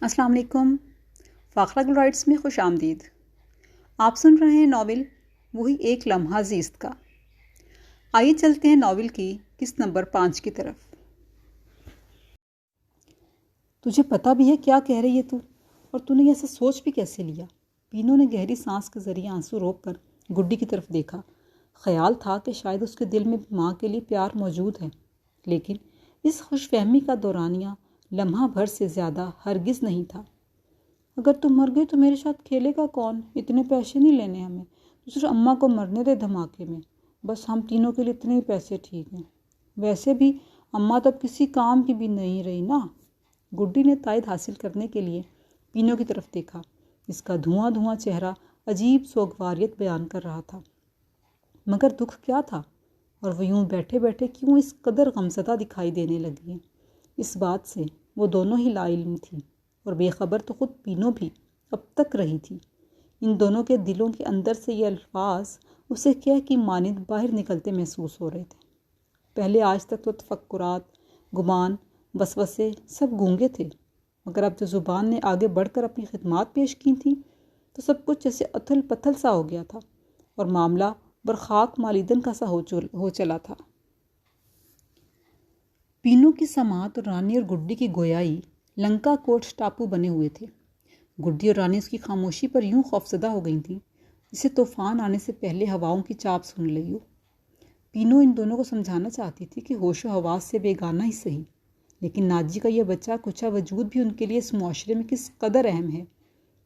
السلام علیکم۔ فاخرہ گل رائٹس میں خوش آمدید۔ آپ سن رہے ہیں ناول وہی ایک لمحہ زیست کا۔ آئیے چلتے ہیں ناول کی قسط نمبر 5 کی طرف۔ تجھے پتہ بھی ہے کیا کہہ رہی ہے تو، اور تو نے ایسا سوچ بھی کیسے لیا؟ پینو نے گہری سانس کے ذریعے آنسو روک کر گڈی کی طرف دیکھا۔ خیال تھا کہ شاید اس کے دل میں ماں کے لیے پیار موجود ہے، لیکن اس خوش فہمی کا دورانیہ لمحہ بھر سے زیادہ ہرگز نہیں تھا۔ اگر تم مر گئی تو میرے ساتھ کھیلے گا کون؟ اتنے پیسے نہیں لینے ہمیں، تو صرف اماں کو مرنے دے دھماکے میں، بس ہم تینوں کے لیے اتنے ہی پیسے ٹھیک ہیں۔ ویسے بھی اماں تو اب کسی کام کی بھی نہیں رہی نا۔ گڈی نے تائید حاصل کرنے کے لیے پینو کی طرف دیکھا۔ اس کا دھواں دھواں چہرہ عجیب سوگواریت بیان کر رہا تھا۔ مگر دکھ کیا تھا، اور وہ یوں بیٹھے بیٹھے کیوں اس قدر غمزدہ دکھائی دینے لگی ہیں؟ اس بات سے وہ دونوں ہی لا علم تھیں، اور بے خبر تو خود پینو بھی اب تک رہی تھی۔ ان دونوں کے دلوں کے اندر سے یہ الفاظ اسے کہہ کی مانند باہر نکلتے محسوس ہو رہے تھے۔ پہلے آج تک تو تفکرات، گمان، وسوسے سب گونگے تھے، مگر اب جو زبان نے آگے بڑھ کر اپنی خدمات پیش کی تھیں تو سب کچھ جیسے اتھل پتھل سا ہو گیا تھا، اور معاملہ برخاک مالیدن کا سا ہو چلا تھا۔ پینو کی سماعت اور رانی اور گڈی کی گویائی لنکا کوٹ ٹاپو بنے ہوئے تھے۔ گڈی اور رانی اس کی خاموشی پر یوں خوفزدہ ہو گئی تھیں جسے طوفان آنے سے پہلے ہواؤں کی چاپ سن لی ہو۔ پینو ان دونوں کو سمجھانا چاہتی تھی کہ ہوش و حواس سے بیگانہ ہی صحیح، لیکن ناجی کا یہ بچہ کچا وجود بھی ان کے لیے اس معاشرے میں کس قدر اہم ہے۔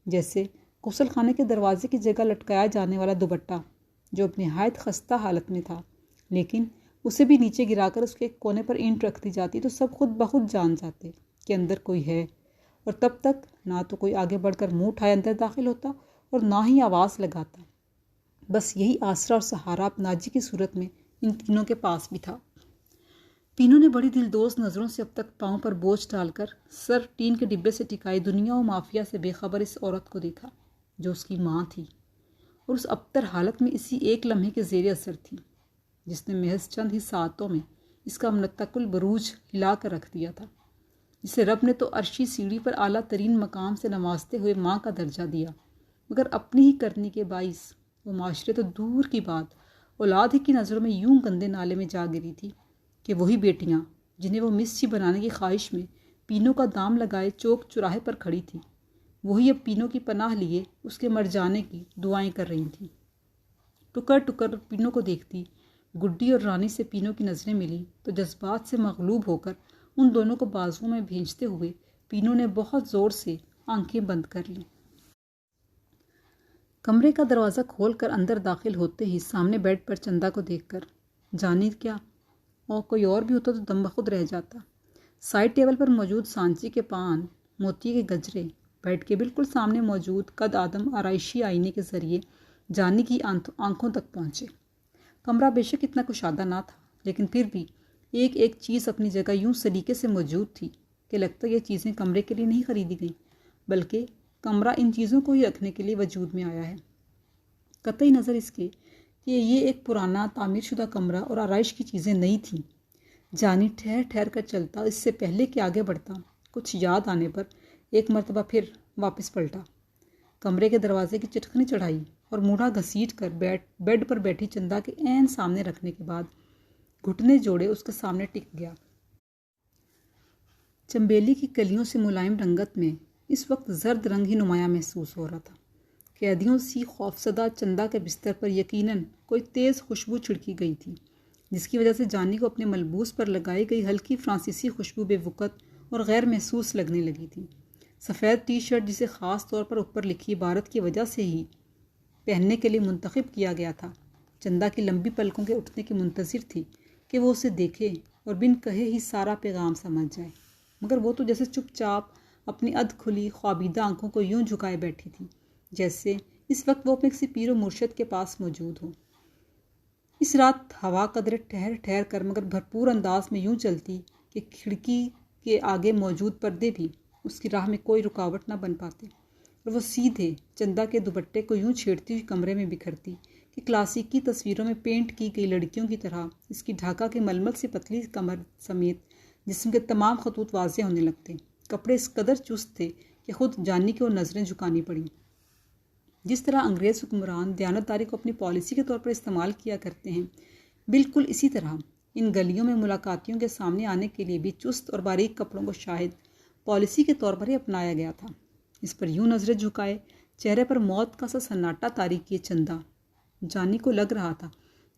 جیسے غسل خانے کے دروازے کی جگہ لٹکایا جانے والا دوپٹہ، جو اب نہایت خستہ حالت میں تھا، لیکن اسے بھی نیچے گرا کر اس کے ایک کونے پر اینٹ رکھ دی جاتی تو سب خود بخود جان جاتے کہ اندر کوئی ہے، اور تب تک نہ تو کوئی آگے بڑھ کر منہ اٹھائے اندر داخل ہوتا اور نہ ہی آواز لگاتا۔ بس یہی آسرا اور سہارا اب ناجی کی صورت میں ان تینوں کے پاس بھی تھا۔ پینو نے بڑی دلدوز نظروں سے اب تک پاؤں پر بوجھ ڈال کر سر ٹین کے ڈبے سے ٹکائی دنیا و مافیا سے بے خبر اس عورت کو دیکھا جو اس کی ماں تھی، اور اس ابتر حالت میں اسی ایک لمحے کے زیر اثر تھی جس نے محض چند ہی ساعتوں میں اس کا منتقل بروج ہلا کر رکھ دیا تھا، جسے رب نے تو عرشی سیڑھی پر اعلیٰ ترین مقام سے نوازتے ہوئے ماں کا درجہ دیا، مگر اپنی ہی کرنی کے باعث وہ معاشرے تو دور کی بات اولاد ہی کی نظروں میں یوں گندے نالے میں جا گری تھی کہ وہی بیٹیاں جنہیں وہ مسچی بنانے کی خواہش میں پینو کا دام لگائے چوک چوراہے پر کھڑی تھی، وہی اب پینو کی پناہ لیے اس کے مر جانے کی دعائیں کر رہی تھیں۔ ٹکر ٹکر پینو کو دیکھتی گڈی اور رانی سے پینو کی نظریں ملی تو جذبات سے مغلوب ہو کر ان دونوں کو بازوؤں میں بھینچتے ہوئے پینو نے بہت زور سے آنکھیں بند کر لیں۔ کمرے کا دروازہ کھول کر اندر داخل ہوتے ہی سامنے بیڈ پر چندا کو دیکھ کر جانی کیا، اور کوئی اور بھی ہوتا تو دم بخود رہ جاتا۔ سائڈ ٹیبل پر موجود سانچی کے پان، موتی کے گجرے، بیڈ کے بالکل سامنے موجود قد آدم آرائشی آئینے کے ذریعے جانی کی آنکھوں تک پہنچے۔ کمرہ بے شک اتنا کشادہ نہ تھا، لیکن پھر بھی ایک ایک چیز اپنی جگہ یوں سلیقے سے موجود تھی کہ لگتا یہ چیزیں کمرے کے لیے نہیں خریدی گئیں، بلکہ کمرہ ان چیزوں کو ہی رکھنے کے لیے وجود میں آیا ہے۔ قطعی نظر اس کے کہ یہ ایک پرانا تعمیر شدہ کمرہ اور آرائش کی چیزیں نہیں تھیں۔ جانی ٹھہر ٹھہر کر چلتا اس سے پہلے کہ آگے بڑھتا، کچھ یاد آنے پر ایک مرتبہ پھر واپس پلٹا، کمرے کے دروازے کی چٹکنی چڑھائی اور موڑھا گھسیٹ کر بیڈ پر بیٹھی چندا کے عین سامنے رکھنے کے بعد گھٹنے جوڑے اس کے سامنے ٹک گیا۔ چنبیلی کی کلیوں سے ملائم رنگت میں اس وقت زرد رنگ ہی نمایاں محسوس ہو رہا تھا۔ قیدیوں سی خوفزدہ چندا کے بستر پر یقیناً کوئی تیز خوشبو چھڑکی گئی تھی، جس کی وجہ سے جانی کو اپنے ملبوس پر لگائی گئی ہلکی فرانسیسی خوشبو بے وقت اور غیر محسوس لگنے لگی تھی۔ سفید ٹی شرٹ جسے خاص طور پر اوپر لکھی عبارت کی وجہ سے ہی پہننے کے لیے منتخب کیا گیا تھا، چندا کی لمبی پلکوں کے اٹھنے کی منتظر تھی کہ وہ اسے دیکھے اور بن کہے ہی سارا پیغام سمجھ جائے، مگر وہ تو جیسے چپ چاپ اپنی ادھ کھلی خوابیدہ آنکھوں کو یوں جھکائے بیٹھی تھی جیسے اس وقت وہ اپنے کسی پیر و مرشد کے پاس موجود ہو۔ اس رات ہوا قدرے ٹھہر ٹھہر کر مگر بھرپور انداز میں یوں چلتی کہ کھڑکی کے آگے موجود پردے بھی اس کی راہ میں کوئی رکاوٹ نہ بن پاتے، اور وہ سیدھے چندا کے دوپٹے کو یوں چھیڑتی ہوئی کمرے میں بکھرتی کہ کلاسیکی تصویروں میں پینٹ کی گئی لڑکیوں کی طرح اس کی ڈھاکہ کے ململ سے پتلی کمر سمیت جسم کے تمام خطوط واضح ہونے لگتے۔ کپڑے اس قدر چست تھے کہ خود جانی کو نظریں جھکانی پڑیں۔ جس طرح انگریز حکمران دیانتداری کو اپنی پالیسی کے طور پر استعمال کیا کرتے ہیں، بالکل اسی طرح ان گلیوں میں ملاقاتیوں کے سامنے آنے کے لیے بھی چست اور باریک کپڑوں کو شاہد پالیسی کے طور پر ہی اپنایا گیا تھا۔ اس پر یوں نظریں جھکائے، چہرے پر موت کا سا سناٹا طاری کیے چندہ، جانی کو لگ رہا تھا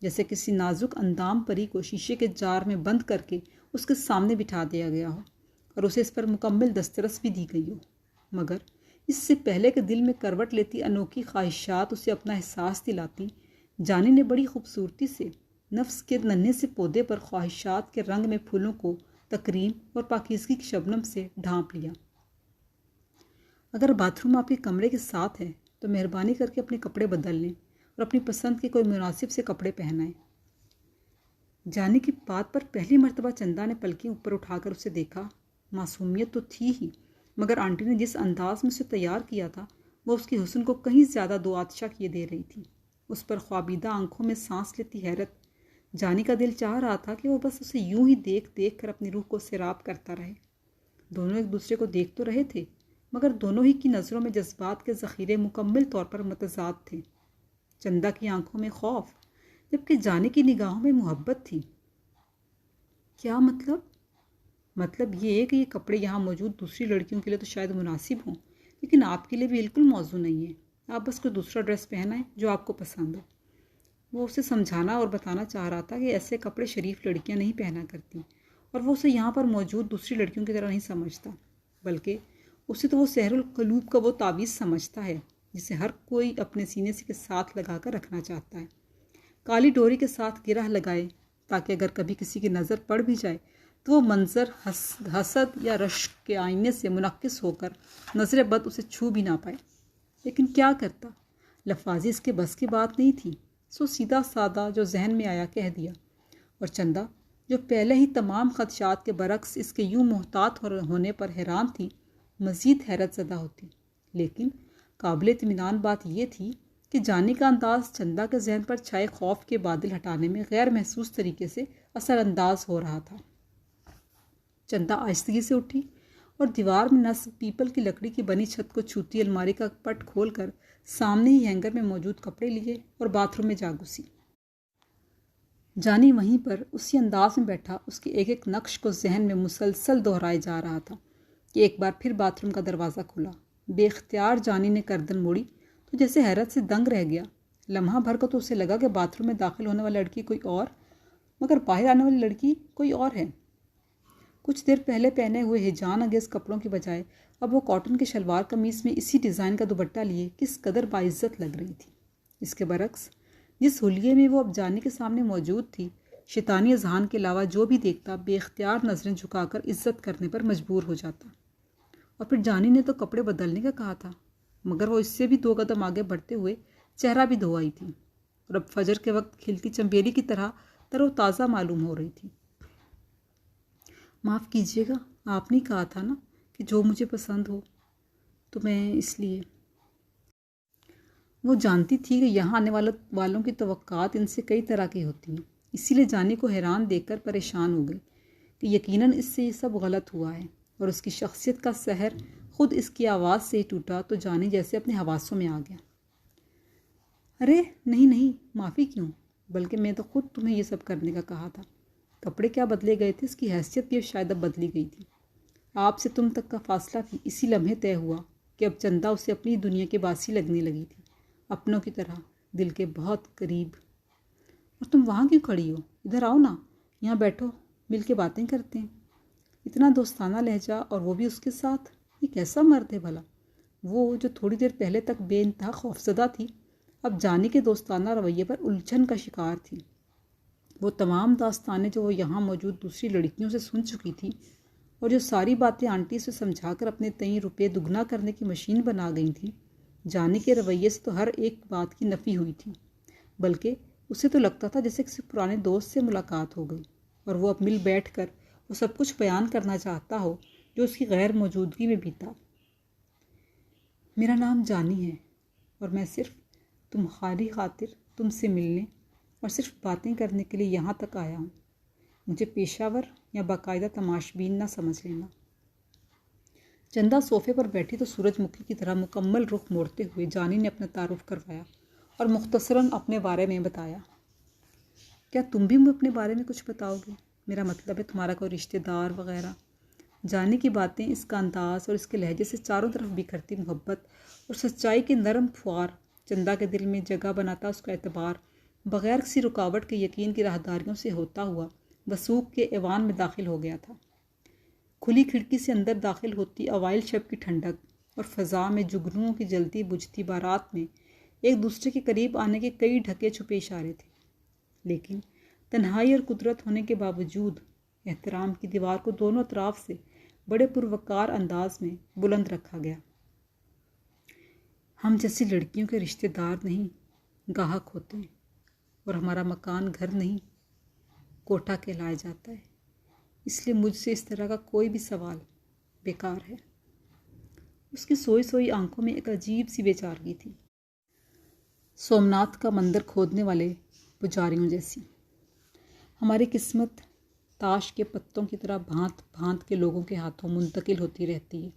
جیسے کسی نازک اندام پری کو شیشے کے جار میں بند کر کے اس کے سامنے بٹھا دیا گیا ہو اور اسے اس پر مکمل دسترس بھی دی گئی ہو۔ مگر اس سے پہلے کہ دل میں کروٹ لیتی انوکھی خواہشات اسے اپنا احساس دلاتی، جانی نے بڑی خوبصورتی سے نفس کے ننھے سے پودے پر خواہشات کے رنگ میں پھولوں کو تکریم اور پاکیزگی کی شبنم سے ڈھانپ لیا۔ اگر باتھ روم آپ کے کمرے کے ساتھ ہے تو مہربانی کر کے اپنے کپڑے بدل لیں اور اپنی پسند کے کوئی مناسب سے کپڑے پہنائیں۔ جانی کی بات پر پہلی مرتبہ چندا نے پلکیں اوپر اٹھا کر اسے دیکھا۔ معصومیت تو تھی ہی، مگر آنٹی نے جس انداز میں اسے تیار کیا تھا وہ اس کے حسن کو کہیں زیادہ دو آتشا کیے دے رہی تھی۔ اس پر خوابیدہ آنکھوں میں سانس لیتی حیرت، جانی کا دل چاہ رہا تھا کہ وہ بس اسے یوں ہی دیکھ دیکھ کر اپنی روح کو سیراب کرتا رہے۔ دونوں ایک دوسرے کو دیکھ تو رہے تھے، مگر دونوں ہی کی نظروں میں جذبات کے ذخیرے مکمل طور پر متضاد تھے۔ چندا کی آنکھوں میں خوف، جبکہ جانی کی نگاہوں میں محبت تھی۔ کیا مطلب؟ مطلب یہ ہے کہ یہ کپڑے یہاں موجود دوسری لڑکیوں کے لیے تو شاید مناسب ہوں، لیکن آپ کے لیے بالکل موزوں نہیں ہے۔ آپ بس کوئی دوسرا ڈریس پہنائیں جو آپ کو پسند ہو۔ وہ اسے سمجھانا اور بتانا چاہ رہا تھا کہ ایسے کپڑے شریف لڑکیاں نہیں پہنا کرتی، اور وہ اسے یہاں پر موجود دوسری لڑکیوں کی طرح نہیں سمجھتا، بلکہ اسے تو وہ سحر القلوب کا وہ تعویذ سمجھتا ہے جسے ہر کوئی اپنے سینے کے ساتھ لگا کر رکھنا چاہتا ہے، کالی ڈوری کے ساتھ گرہ لگائے تاکہ اگر کبھی کسی کی نظر پڑ بھی جائے تو وہ منظر حسد یا رشک کے آئینے سے منعکس ہو کر نظر بد اسے چھو بھی نہ پائے۔ لیکن کیا کرتا، لفاظی اس کے بس کی بات نہیں تھی، سو سیدھا سادہ جو ذہن میں آیا کہہ دیا، اور چندا جو پہلے ہی تمام خدشات کے برعکس اس کے یوں محتاط ہونے پر حیران تھی، مزید حیرت زدہ ہوتی۔ لیکن قابل اطمینان بات یہ تھی کہ جانی کا انداز چندا کے ذہن پر چھائے خوف کے بادل ہٹانے میں غیر محسوس طریقے سے اثر انداز ہو رہا تھا۔ چندا آہستگی سے اٹھی اور دیوار میں نصب پیپل کی لکڑی کی بنی چھت کو چھوتی الماری کا پٹ کھول کر سامنے ہی ہینگر میں موجود کپڑے لیے اور باتھ روم میں جا گھسی۔ جانی وہیں پر اسی انداز میں بیٹھا اس کے ایک ایک نقش کو ذہن میں مسلسل دہرائے جا رہا تھا کہ ایک بار پھر باتھ روم کا دروازہ کھلا۔ بے اختیار جانی نے گردن موڑی تو جیسے حیرت سے دنگ رہ گیا۔ لمحہ بھر کو تو اسے لگا کہ باتھ روم میں داخل ہونے والی لڑکی کوئی اور، مگر باہر آنے والی لڑکی کوئی اور ہے۔ کچھ دیر پہلے پہنے ہوئے ہیجان انگیز کپڑوں کی بجائے اب وہ کاٹن کے شلوار قمیص میں اسی ڈیزائن کا دوپٹہ لیے کس قدر باعزت لگ رہی تھی۔ اس کے برعکس جس حلیے میں وہ اب جانی کے سامنے موجود تھی، شیطانی اذہان کے علاوہ جو بھی دیکھتا بے اختیار نظریں جھکا کر عزت کرنے پر مجبور ہو جاتا۔ اور پھر جانی نے تو کپڑے بدلنے کا کہا تھا، مگر وہ اس سے بھی 2 قدم آگے بڑھتے ہوئے چہرہ بھی دھو آئی تھی اور اب فجر کے وقت کھلتی چنبیلی کی طرح تر و تازہ معلوم ہو رہی تھی۔ معاف کیجیے گا، آپ نے کہا تھا نا کہ جو مجھے پسند ہو، تو میں اس لیے۔ وہ جانتی تھی کہ یہاں آنے والوں کی توقعات ان سے کئی طرح کی ہوتی ہیں، اسی لیے جانی کو حیران دیکھ کر پریشان ہو گئی کہ یقیناً اس سے یہ سب غلط ہوا ہے، اور اس کی شخصیت کا سحر خود اس کی آواز سے ہی ٹوٹا تو جانی جیسے اپنے حواسوں میں آ گیا۔ ارے نہیں، معافی کیوں، بلکہ میں تو خود تمہیں یہ سب کرنے کا کہا تھا۔ کپڑے کیا بدلے گئے تھے، اس کی حیثیت بھی شاید اب بدلی گئی تھی۔ آپ سے تم تک کا فاصلہ بھی اسی لمحے طے ہوا کہ اب چندا اسے اپنی دنیا کے باسی لگنے لگی تھی، اپنوں کی طرح دل کے بہت قریب۔ اور تم وہاں کیوں کھڑی ہو؟ ادھر آؤ نا، یہاں بیٹھو، مل کے باتیں کرتے ہیں۔ اتنا دوستانہ لہجہ، اور وہ بھی اس کے ساتھ۔ یہ کیسا مرد ہے بھلا؟ وہ جو تھوڑی دیر پہلے تک بے انتہا خوفزدہ تھی، اب جانی کے دوستانہ رویے پر الجھن کا شکار تھی۔ وہ تمام داستانیں جو وہ یہاں موجود دوسری لڑکیوں سے سن چکی تھی، اور جو ساری باتیں آنٹی سے سمجھا کر اپنے تئیں روپے دگنا کرنے کی مشین بنا گئی تھیں، جانی کے رویے سے تو ہر ایک بات کی نفی ہوئی تھی، بلکہ اسے تو لگتا تھا جیسے کسی پرانے دوست سے ملاقات ہو گئی اور وہ اب مل بیٹھ کر وہ سب کچھ بیان کرنا چاہتا ہو جو اس کی غیر موجودگی میں بیتا۔ میرا نام جانی ہے، اور میں صرف تمہاری خاطر تم سے ملنے اور صرف باتیں کرنے کے لیے یہاں تک آیا ہوں۔ مجھے پیشہ ور یا باقاعدہ تماش بین نہ سمجھ لینا۔ چندہ صوفے پر بیٹھی تو سورج مکھی کی طرح مکمل رخ موڑتے ہوئے جانی نے اپنا تعارف کروایا اور مختصراً اپنے بارے میں بتایا۔ کیا تم بھی اپنے بارے میں کچھ بتاؤ گے؟ میرا مطلب ہے تمہارا کوئی رشتہ دار وغیرہ۔ جانی کی باتیں، اس کا انداز اور اس کے لہجے سے چاروں طرف بکھرتی محبت اور سچائی کے نرم پھوار چندہ کے دل میں جگہ بناتا اس کا اعتبار بغیر کسی رکاوٹ کے یقین کی راہداریوں سے ہوتا ہوا وثوق کے ایوان میں داخل ہو گیا تھا۔ کھلی کھڑکی سے اندر داخل ہوتی اوائل شب کی ٹھنڈک اور فضا میں جگنوؤں کی جلتی بجھتی بارات میں ایک دوسرے کے قریب آنے کے کئی ڈھکے چھپے اشارے تھے، لیکن تنہائی اور قدرت ہونے کے باوجود احترام کی دیوار کو دونوں اطراف سے بڑے پروقار انداز میں بلند رکھا گیا۔ ہم جیسی لڑکیوں کے رشتہ دار نہیں، گاہک ہوتے ہیں، اور ہمارا مکان گھر نہیں، کوٹھا کہلایا جاتا ہے، اس لیے مجھ سے اس طرح کا کوئی بھی سوال بیکار ہے۔ اس کی سوئی سوئی آنکھوں میں ایک عجیب سی بے چارگی تھی، سومناتھ کا مندر کھودنے والے پجاریوں جیسی۔ ہماری قسمت تاش کے پتوں کی طرح بھانت بھانت کے لوگوں کے ہاتھوں منتقل ہوتی رہتی ہے،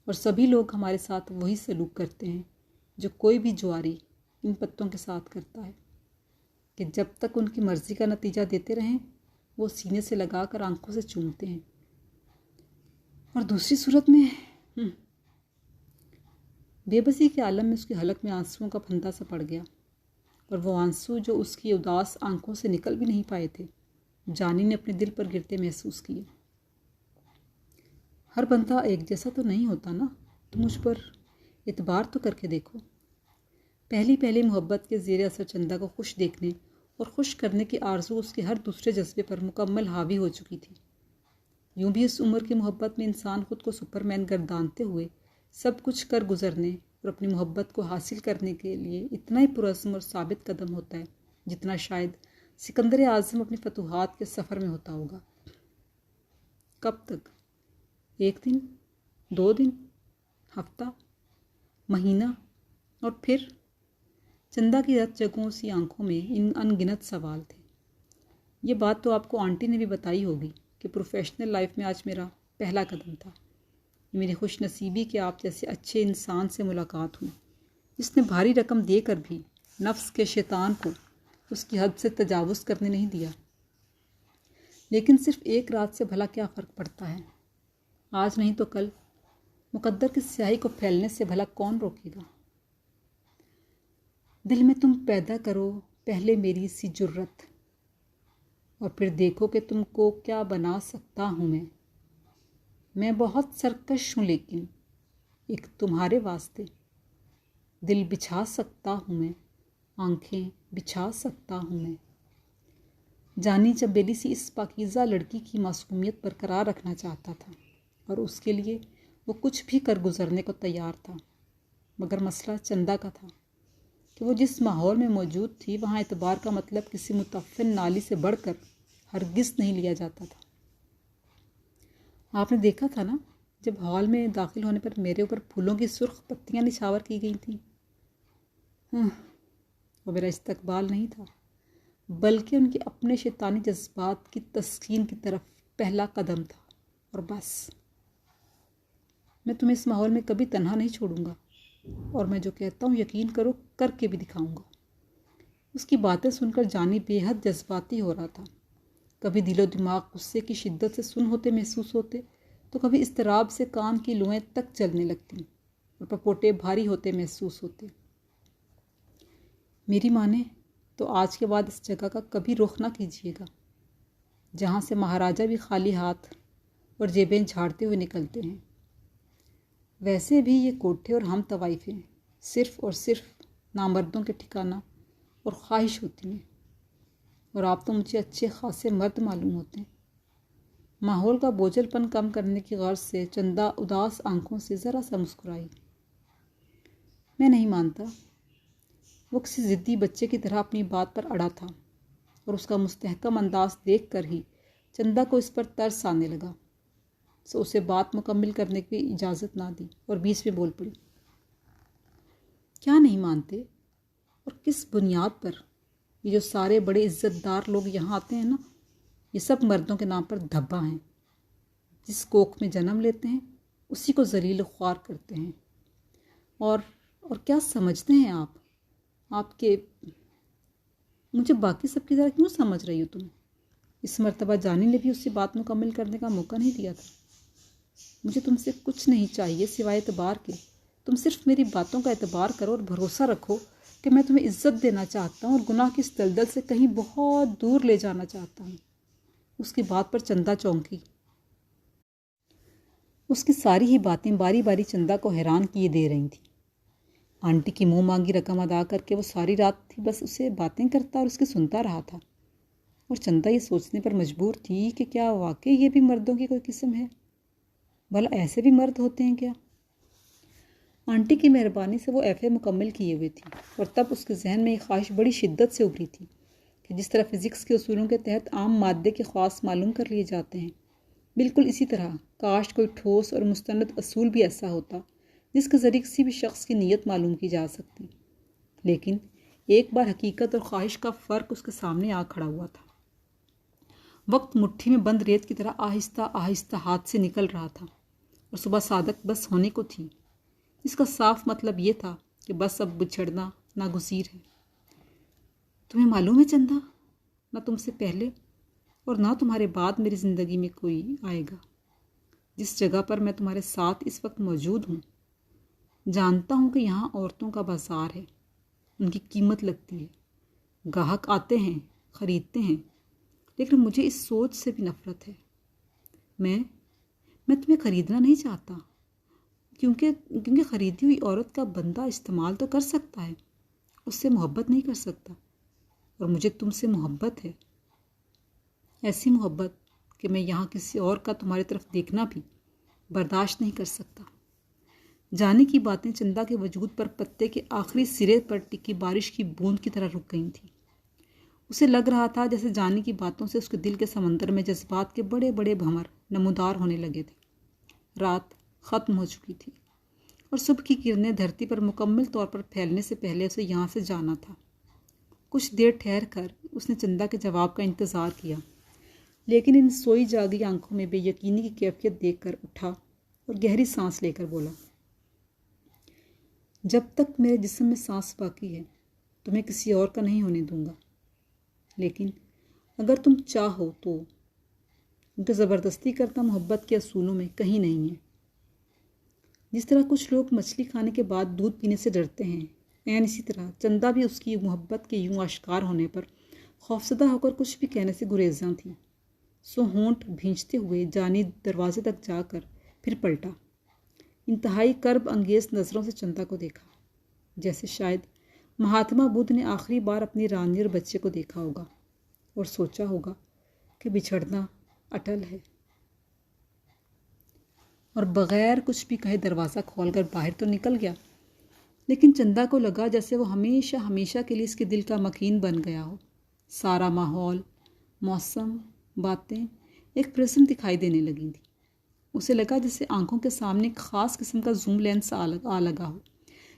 اور سبھی لوگ ہمارے ساتھ وہی سلوک کرتے ہیں جو کوئی بھی جواری ان پتوں کے ساتھ کرتا ہے، کہ جب تک ان کی مرضی کا نتیجہ دیتے رہیں وہ سینے سے لگا کر آنکھوں سے چومتے ہیں، اور دوسری صورت میں بے بسی کے عالم میں اس کے حلق میں آنسوؤں کا پھندا سا پڑ گیا، اور وہ آنسو جو اس کی اداس آنکھوں سے نکل بھی نہیں پائے تھے جانی نے اپنے دل پر گرتے محسوس کیے۔ ہر بندہ ایک جیسا تو نہیں ہوتا نا، تم مجھ پر اعتبار تو کر کے دیکھو۔ پہلی محبت کے زیر اثر چندہ کو خوش دیکھنے اور خوش کرنے کی آرزو اس کے ہر دوسرے جذبے پر مکمل حاوی ہو چکی تھی۔ یوں بھی اس عمر کی محبت میں انسان خود کو سپرمین گردانتے ہوئے سب کچھ کر گزرنے اور اپنی محبت کو حاصل کرنے کے لیے اتنا ہی پرعزم اور ثابت قدم ہوتا ہے جتنا شاید سکندر اعظم اپنی فتوحات کے سفر میں ہوتا ہوگا۔ کب تک؟ 1 دن، 2 دن، ہفتہ، مہینہ، اور پھر چندہ کی رت جگہوں سی آنکھوں میں ان گنت سوال تھے۔ یہ بات تو آپ کو آنٹی نے بھی بتائی ہوگی کہ پروفیشنل لائف میں آج میرا پہلا قدم تھا۔ یہ میری خوش نصیبی کہ آپ جیسے اچھے انسان سے ملاقات ہوئی، جس نے بھاری رقم دے کر بھی نفس کے شیطان کو اس کی حد سے تجاوز کرنے نہیں دیا۔ لیکن صرف ایک رات سے بھلا کیا فرق پڑتا ہے؟ آج نہیں تو کل مقدر کی سیاہی کو پھیلنے سے بھلا کون روکے گا؟ دل میں تم پیدا کرو پہلے میری سی جرت، اور پھر دیکھو کہ تم کو کیا بنا سکتا ہوں میں بہت سرکش ہوں، لیکن ایک تمہارے واسطے دل بچھا سکتا ہوں میں، آنکھیں بچھا سکتا ہوں میں۔ جانی چنبیلی سی اس پاکیزہ لڑکی کی معصومیت برقرار رکھنا چاہتا تھا، اور اس کے لیے وہ کچھ بھی کر گزرنے کو تیار تھا، مگر مسئلہ چندہ کا تھا کہ وہ جس ماحول میں موجود تھی وہاں اعتبار کا مطلب کسی متعفن نالی سے بڑھ کر ہرگز نہیں لیا جاتا تھا۔ آپ نے دیکھا تھا نا جب ہال میں داخل ہونے پر میرے اوپر پھولوں کی سرخ پتیاں نچھاور کی گئی تھیں؟ وہ میرا استقبال نہیں تھا، بلکہ ان کے اپنے شیطانی جذبات کی تسکین کی طرف پہلا قدم تھا، اور بس۔ میں تمہیں اس ماحول میں کبھی تنہا نہیں چھوڑوں گا، اور میں جو کہتا ہوں یقین کرو کر کے بھی دکھاؤں گا۔ اس کی باتیں سن کر جانی بے حد جذباتی ہو رہا تھا، کبھی دل و دماغ غصے کی شدت سے سن ہوتے محسوس ہوتے تو کبھی اضطراب سے کان کی لوئیں تک چلنے لگتی اور پپوٹے بھاری ہوتے محسوس ہوتے۔ میری مانے تو آج کے بعد اس جگہ کا کبھی رخ نہ کیجیے گا جہاں سے مہاراجہ بھی خالی ہاتھ اور جیبیں جھاڑتے ہوئے نکلتے ہیں۔ ویسے بھی یہ کوٹھے اور ہم طوائفیں صرف اور صرف نامردوں کے ٹھکانہ اور خواہش ہوتی ہیں، اور آپ تو مجھے اچھے خاصے مرد معلوم ہوتے ہیں۔ ماحول کا بوجھل پن کم کرنے کی غرض سے چندہ اداس آنکھوں سے ذرا سا مسکرائی۔ میں نہیں مانتا۔ وہ کسی ضدی بچے کی طرح اپنی بات پر اڑا تھا، اور اس کا مستحکم انداز دیکھ کر ہی چندہ کو اس پر ترس آنے لگا، سو اسے بات مکمل کرنے کی اجازت نہ دی اور بیچ میں بول پڑی۔ کیا نہیں مانتے؟ اور کس بنیاد پر؟ یہ جو سارے بڑے عزت دار لوگ یہاں آتے ہیں نا، یہ سب مردوں کے نام پر دھبا ہیں۔ جس کوکھ میں جنم لیتے ہیں اسی کو ذلیل و خوار کرتے ہیں۔ اور کیا سمجھتے ہیں آپ کے مجھے باقی سب کی طرح کیوں سمجھ رہی ہو تم؟ اس مرتبہ جانی نے بھی اس سے بات مکمل کرنے کا موقع نہیں دیا تھا۔ مجھے تم سے کچھ نہیں چاہیے سوائے اعتبار کے۔ تم صرف میری باتوں کا اعتبار کرو اور بھروسہ رکھو کہ میں تمہیں عزت دینا چاہتا ہوں اور گناہ کی اس دلدل سے کہیں بہت دور لے جانا چاہتا ہوں۔ اس کی بات پر چندہ چونکی۔ اس کی ساری ہی باتیں باری باری چندہ کو حیران کیے دے رہی تھیں۔ آنٹی کی منہ مانگی رقم ادا کر کے وہ ساری رات تھی بس اسے باتیں کرتا اور اس کی سنتا رہا تھا، اور چندہ یہ سوچنے پر مجبور تھی کہ کیا واقعی یہ بھی مردوں کی کوئی قسم ہے؟ بھلا ایسے بھی مرد ہوتے ہیں کیا؟ آنٹی کی مہربانی سے وہ ایف اے مکمل کیے ہوئے تھی، اور تب اس کے ذہن میں یہ خواہش بڑی شدت سے ابھری تھی کہ جس طرح فزکس کے اصولوں کے تحت عام مادے کے خواص معلوم کر لیے جاتے ہیں، بالکل اسی طرح کاش کوئی ٹھوس اور مستند اصول بھی ایسا ہوتا جس کے ذریعے کسی بھی شخص کی نیت معلوم کی جا سکتی۔ لیکن ایک بار حقیقت اور خواہش کا فرق اس کے سامنے آ کھڑا ہوا تھا۔ وقت مٹھی میں بند ریت کی طرح آہستہ آہستہ ہاتھ سے نکل رہا تھا، اور صبح صادق بس ہونے کو تھی، جس کا صاف مطلب یہ تھا کہ بس اب بچھڑنا ناگزیر ہے۔ تمہیں معلوم ہے چندہ، نہ تم سے پہلے اور نہ تمہارے بعد میری زندگی میں کوئی آئے گا جس جگہ پر میں تمہارے ساتھ اس وقت موجود ہوں۔ جانتا ہوں کہ یہاں عورتوں کا بازار ہے، ان کی قیمت لگتی ہے، گاہک آتے ہیں، خریدتے ہیں، لیکن مجھے اس سوچ سے بھی نفرت ہے۔ میں تمہیں خریدنا نہیں چاہتا، کیونکہ خریدی ہوئی عورت کا بندہ استعمال تو کر سکتا ہے، اس سے محبت نہیں کر سکتا، اور مجھے تم سے محبت ہے، ایسی محبت کہ میں یہاں کسی اور کا تمہاری طرف دیکھنا بھی برداشت نہیں کر سکتا۔ جانے کی باتیں چندہ کے وجود پر پتے کے آخری سرے پر ٹکی بارش کی بوند کی طرح رک گئی تھیں۔ اسے لگ رہا تھا جیسے جانے کی باتوں سے اس کے دل کے سمندر میں جذبات کے بڑے بڑے بھنور نمودار ہونے لگے تھے۔ رات ختم ہو چکی تھی اور صبح کی کرنیں دھرتی پر مکمل طور پر پھیلنے سے پہلے اسے یہاں سے جانا تھا۔ کچھ دیر ٹھہر کر اس نے چندہ کے جواب کا انتظار کیا، لیکن ان سوئی جاگی آنکھوں میں بے یقینی کی کیفیت دیکھ کر اٹھا اور گہری سانس لے کر بولا، جب تک میرے جسم میں سانس باقی ہے تمہیں کسی اور کا نہیں ہونے دوں گا، لیکن اگر تم چاہو تو، کیونکہ زبردستی کرنا محبت کے اصولوں میں کہیں نہیں ہے۔ جس طرح کچھ لوگ مچھلی کھانے کے بعد دودھ پینے سے ڈرتے ہیں، عین اسی طرح چندہ بھی اس کی محبت کے یوں آشکار ہونے پر خوفزدہ ہو کر کچھ بھی کہنے سے گریزاں تھی۔ سو ہونٹ بھینچتے ہوئے جانی دروازے تک جا کر پھر پلٹا، انتہائی کرب انگیز نظروں سے چندہ کو دیکھا، جیسے شاید مہاتما بدھ نے آخری بار اپنی رانی اور بچے کو دیکھا ہوگا اور سوچا ہوگا کہ بچھڑنا اٹل ہے، اور بغیر کچھ بھی کہے دروازہ کھول کر باہر تو نکل گیا۔ لیکن چندہ کو لگا جیسے وہ ہمیشہ ہمیشہ کے لیے اس کے دل کا مکین بن گیا ہو۔ سارا ماحول، موسم، باتیں ایک پرزم دکھائی دینے لگی تھیں۔ اسے لگا جیسے آنکھوں کے سامنے ایک خاص قسم کا زوم لینس آ لگا ہو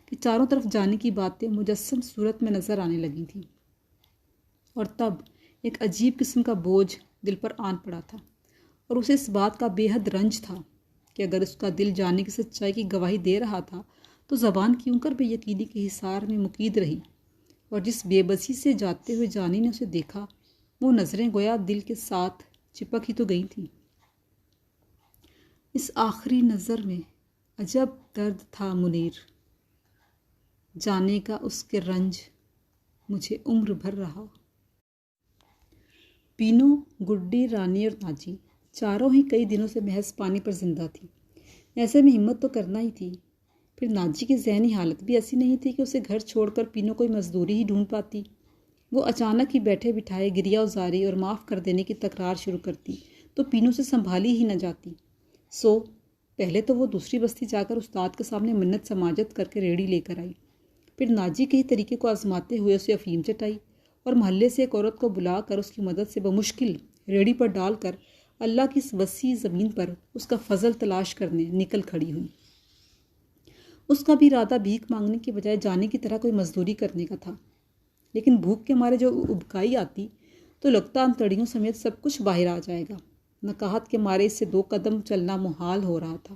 کہ چاروں طرف جانے کی باتیں مجسم صورت میں نظر آنے لگی تھیں، اور تب ایک عجیب قسم کا بوجھ دل پر آن پڑا تھا، اور اسے اس بات کا بے حد رنج تھا کہ اگر اس کا دل جانے کی سچائی کی گواہی دے رہا تھا تو زبان کیوں کر بے یقینی کے حصار میں مقید رہی، اور جس بے بسی سے جاتے ہوئے جانی نے اسے دیکھا وہ نظریں گویا دل کے ساتھ چپک ہی تو گئی تھیں۔ اس آخری نظر میں عجب درد تھا منیر، جانے کا اس کے رنج مجھے عمر بھر رہا۔ پینو، گڈی، رانی اور ناجی چاروں ہی کئی دنوں سے محض پانی پر زندہ تھی۔ ایسے میں ہمت تو کرنا ہی تھی۔ پھر ناجی کی ذہنی حالت بھی ایسی نہیں تھی کہ اسے گھر چھوڑ کر پینو کوئی مزدوری ہی ڈھونڈ پاتی۔ وہ اچانک ہی بیٹھے بٹھائے گریہ ازاری اور معاف کر دینے کی تکرار شروع کرتی تو پینو سے سنبھالی ہی نہ جاتی۔ سو پہلے تو وہ دوسری بستی جا کر استاد کے سامنے منت سماجت کر کے ریڑھی لے کر آئی، پھر ناجی کے ہی طریقے کو آزماتے ہوئے اسے افیم چٹائی، اور محلے سے ایک عورت کو بلا کر اس کی مدد سے بمشکل ریڑھی پر ڈال کر اللہ کی اس وسیع زمین پر اس کا فضل تلاش کرنے نکل کھڑی ہوئی۔ اس کا بھی ارادہ بھیک مانگنے کی بجائے جانے کی طرح کوئی مزدوری کرنے کا تھا، لیکن بھوک کے مارے جو ابکائی آتی تو لگتا انتڑیوں سمیت سب کچھ باہر آ جائے گا۔ نکاہت کے مارے اس سے 2 قدم چلنا محال ہو رہا تھا۔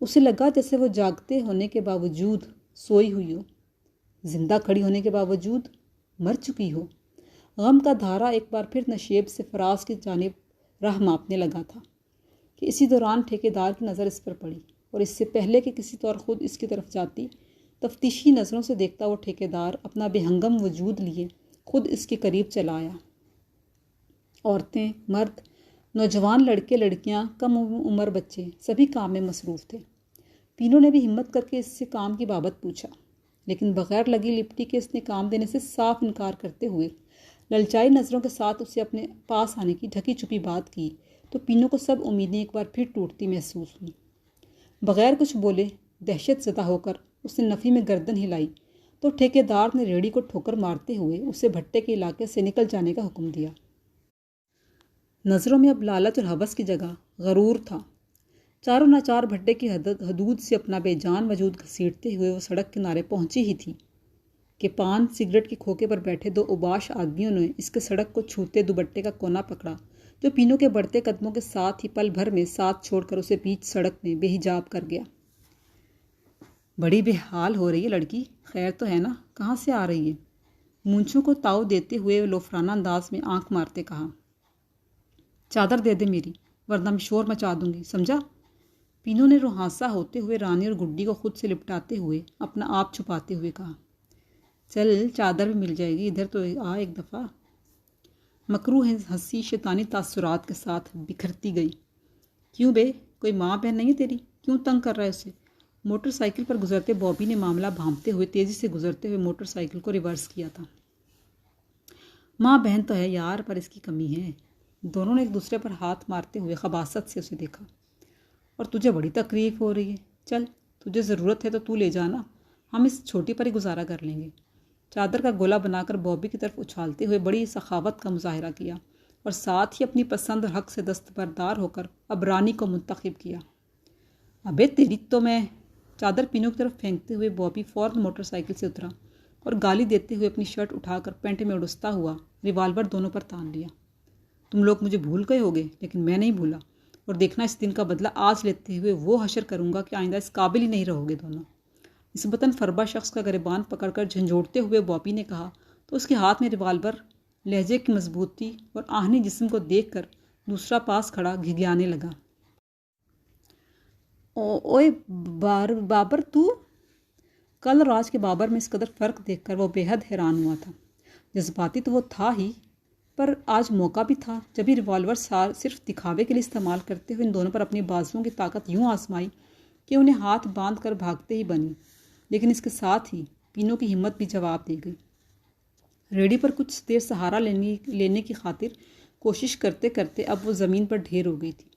اسے لگا جیسے وہ جاگتے ہونے کے باوجود سوئی ہوئی ہو، زندہ کھڑی ہونے کے باوجود مر چکی ہو۔ غم کا دھارا ایک بار پھر نشیب سے فراز کی جانب راہ ماپنے لگا تھا کہ اسی دوران ٹھیکیدار کی نظر اس پر پڑی، اور اس سے پہلے کہ کسی طور خود اس کی طرف جاتی، تفتیشی نظروں سے دیکھتا وہ ٹھیکیدار اپنا بے ہنگم وجود لیے خود اس کے قریب چلا آیا۔ عورتیں، مرد، نوجوان لڑکے لڑکیاں، کم عمر بچے سبھی کام میں مصروف تھے۔ پینو نے بھی ہمت کر کے اس سے کام کی بابت پوچھا، لیکن بغیر لگی لپٹی کے اس نے کام دینے سے صاف انکار کرتے ہوئے للچائی نظروں کے ساتھ اسے اپنے پاس آنے کی ڈھکی چھپی بات کی تو پینو کو سب امیدیں ایک بار پھر ٹوٹتی محسوس ہوئی۔ بغیر کچھ بولے دہشت زدہ ہو کر اس نے نفی میں گردن ہلائی تو ٹھیکیدار نے ریڑھی کو ٹھوکر مارتے ہوئے اسے بھٹے کے علاقے سے نکل جانے کا حکم دیا۔ نظروں میں اب لالچ اور ہوس کی جگہ غرور تھا۔ چاروں ناچار بھٹے کی حدود سے اپنا بے جان وجود گھسیٹتے ہوئے وہ سڑک کنارے پہنچی ہی تھی کہ پان سگریٹ کے کھوکے پر بیٹھے دو اوباش آدمیوں نے اس کے سڑک کو چھوتے دوپٹے کا کونا پکڑا جو پینو کے بڑھتے قدموں کے ساتھ ہی پل بھر میں ساتھ چھوڑ کر اسے بیچ سڑک میں بے حجاب کر گیا۔ بڑی بے حال ہو رہی ہے لڑکی، خیر تو ہے نا؟ کہاں سے آ رہی ہے؟ مونچھوں کو تاؤ دیتے ہوئے لوفرانہ انداز میں آنکھ مارتے کہا۔ چادر دے دے میری، ورنہ میں شور مچا دوں گی، سمجھا؟ پینو نے روحانسا ہوتے ہوئے رانی اور گڈی کو خود سے لپٹاتے ہوئے اپنا آپ چھپاتے ہوئے کہا۔ چل چادر بھی مل جائے گی، ادھر تو آ ایک دفعہ۔ مکروہ ہنسی شیطانی تاثرات کے ساتھ بکھرتی گئی۔ کیوں بے، کوئی ماں بہن نہیں ہے تیری؟ کیوں تنگ کر رہا ہے اسے؟ موٹر سائیکل پر گزرتے بابی نے معاملہ بھانپتے ہوئے تیزی سے گزرتے ہوئے موٹر سائیکل کو ریورس کیا تھا۔ ماں بہن تو ہے یار، پر اس کی کمی ہے۔ دونوں نے ایک دوسرے پر ہاتھ مارتے ہوئے خباثت سے اسے دیکھا۔ اور تجھے بڑی تکلیف ہو رہی ہے، چل تجھے ضرورت ہے تو لے جانا، ہم اس چھوٹی پر ہی گزارا کر لیں گے۔ چادر کا گولا بنا کر بابی کی طرف اچھالتے ہوئے بڑی سخاوت کا مظاہرہ کیا اور ساتھ ہی اپنی پسند اور حق سے دستبردار ہو کر اب رانی کو منتخب کیا۔ ابے تیری تو میں! چادر پینو کی طرف پھینکتے ہوئے بابی فوراً موٹر سائیکل سے اترا اور گالی دیتے ہوئے اپنی شرٹ اٹھا کر پینٹ میں اڑستا ہوا ریوالور دونوں پر تان لیا۔ تم لوگ مجھے بھول گئے ہوگے، لیکن میں نہیں بھولا، اور دیکھنا اس دن کا بدلہ آج لیتے ہوئے وہ حشر کروں گا کہ آئندہ اس قابل ہی نہیں رہو گے دونوں۔ اس وطن فربا شخص کا گریبان پکڑ کر جھنجھوڑتے ہوئے بابی نے کہا تو اس کے ہاتھ میں ریوالور لہجے کی مضبوطی اور آہنی جسم کو دیکھ کر دوسرا پاس کھڑا گھگیانے لگا۔ اوئے بابر تو! کل اور آج کے بابر میں اس قدر فرق دیکھ کر وہ بے حد حیران ہوا تھا۔ جذباتی تو وہ تھا ہی، پر آج موقع بھی تھا جب ہی ریوالور صرف دکھاوے کے لیے استعمال کرتے ہوئے ان دونوں پر اپنی بازوؤں کی طاقت یوں آزمائی کہ انہیں ہاتھ باندھ کر بھاگتے ہی بنی، لیکن اس کے ساتھ ہی پینو کی ہمت بھی جواب دے گئی۔ ریڑھی پر کچھ دیر سہارا لینے کی خاطر کوشش کرتے کرتے اب وہ زمین پر ڈھیر ہو گئی تھی۔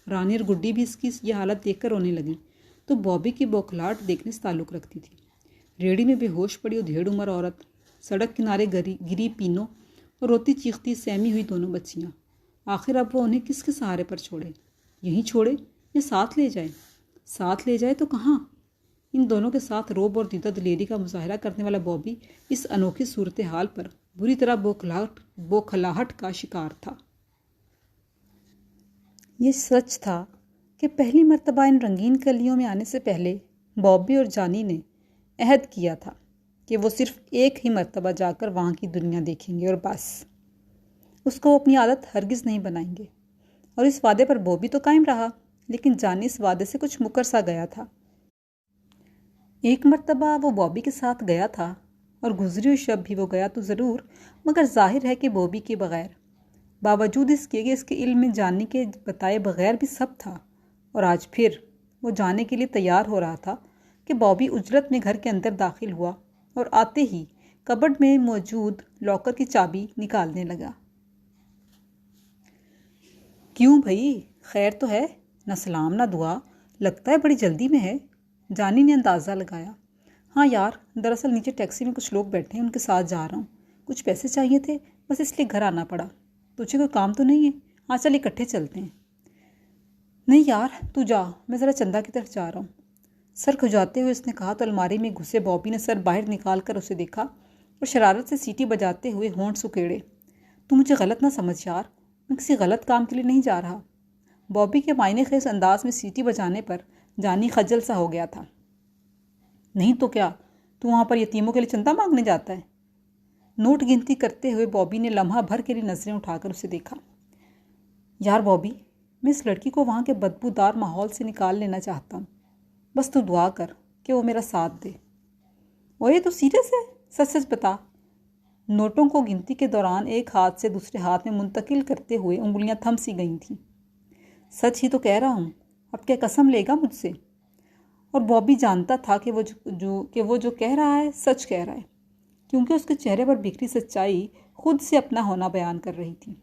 رانی اور گڈی بھی اس کی یہ حالت دیکھ کر رونے لگیں تو بابی کی بوکھلاہٹ دیکھنے سے تعلق رکھتی تھی۔ ریڑھی میں بے ہوش پڑی وہ ڈھیڑ عمر عورت، سڑک کنارے گری پینو اور روتی چیختی سہمی ہوئی دونوں بچیاں۔ آخر اب وہ انہیں کس کے سہارے پر چھوڑے؟ یہیں چھوڑے یا ساتھ لے جائے؟ ساتھ لے جائے تو کہاں؟ ان دونوں کے ساتھ روب اور دیدہ دلیری کا مظاہرہ کرنے والا بابی اس انوکھی صورتحال پر بری طرح بوکھلاہٹ کا شکار تھا۔ یہ سچ تھا کہ پہلی مرتبہ ان رنگین کلیوں میں آنے سے پہلے بابی اور جانی نے عہد کیا تھا کہ وہ صرف ایک ہی مرتبہ جا کر وہاں کی دنیا دیکھیں گے اور بس، اس کو وہ اپنی عادت ہرگز نہیں بنائیں گے۔ اور اس وعدے پر بابی تو قائم رہا، لیکن جانی اس وعدے سے کچھ مکر سا گیا تھا۔ ایک مرتبہ وہ بابی کے ساتھ گیا تھا اور گزری ہوئی شب بھی وہ گیا تو ضرور، مگر ظاہر ہے کہ بابی کے بغیر، باوجود اس کے کہ اس کے علم میں جاننے کے بتائے بغیر بھی سب تھا۔ اور آج پھر وہ جانے کے لیے تیار ہو رہا تھا کہ بابی اجرت میں گھر کے اندر داخل ہوا اور آتے ہی کبڈ میں موجود لاکر کی چابی نکالنے لگا۔ کیوں بھائی، خیر تو ہے؟ نہ سلام نہ دعا، لگتا ہے بڑی جلدی میں ہے۔ جانی نے اندازہ لگایا۔ ہاں یار، دراصل نیچے ٹیکسی میں کچھ لوگ بیٹھے ہیں، ان کے ساتھ جا رہا ہوں، کچھ پیسے چاہیے تھے، بس اس لیے گھر آنا پڑا۔ تجھے کوئی کام تو نہیں ہے؟ ہاں چل اکٹھے چلتے ہیں۔ نہیں یار تو جا، میں ذرا چندہ کی طرف جا رہا ہوں، سر کھجاتے ہوئے اس نے کہا تو الماری میں گھسے بابی نے سر باہر نکال کر اسے دیکھا اور شرارت سے سیٹی بجاتے ہوئے ہونٹ سکیڑے۔ تو مجھے غلط نہ سمجھ یار، میں کسی غلط کام کے لیے نہیں جا رہا۔ بابی کے معنی خیز انداز میں سیٹی بجانے پر جانی خجل سا ہو گیا تھا۔ نہیں تو کیا، تو وہاں پر یتیموں کے لیے چندہ مانگنے جاتا ہے؟ نوٹ گنتی کرتے ہوئے بابی نے لمحہ بھر کے لیے نظریں اٹھا کر اسے دیکھا۔ یار بابی، میں اس لڑکی کو وہاں کے بدبودار ماحول سے نکال لینا چاہتا ہوں، بس تو دعا کر کہ وہ میرا ساتھ دے۔ اوے تو سیریس ہے؟ سچ سچ بتا۔ نوٹوں کو گنتی کے دوران ایک ہاتھ سے دوسرے ہاتھ میں منتقل کرتے ہوئے انگلیاں تھم سی گئی تھیں۔ سچ ہی تو کہہ رہا ہوں، اب کیا قسم لے گا مجھ سے؟ اور بابی جانتا تھا کہ وہ جو کہہ رہا ہے سچ کہہ رہا ہے، کیونکہ اس کے چہرے پر بکھری سچائی خود سے اپنا ہونا بیان کر رہی تھی۔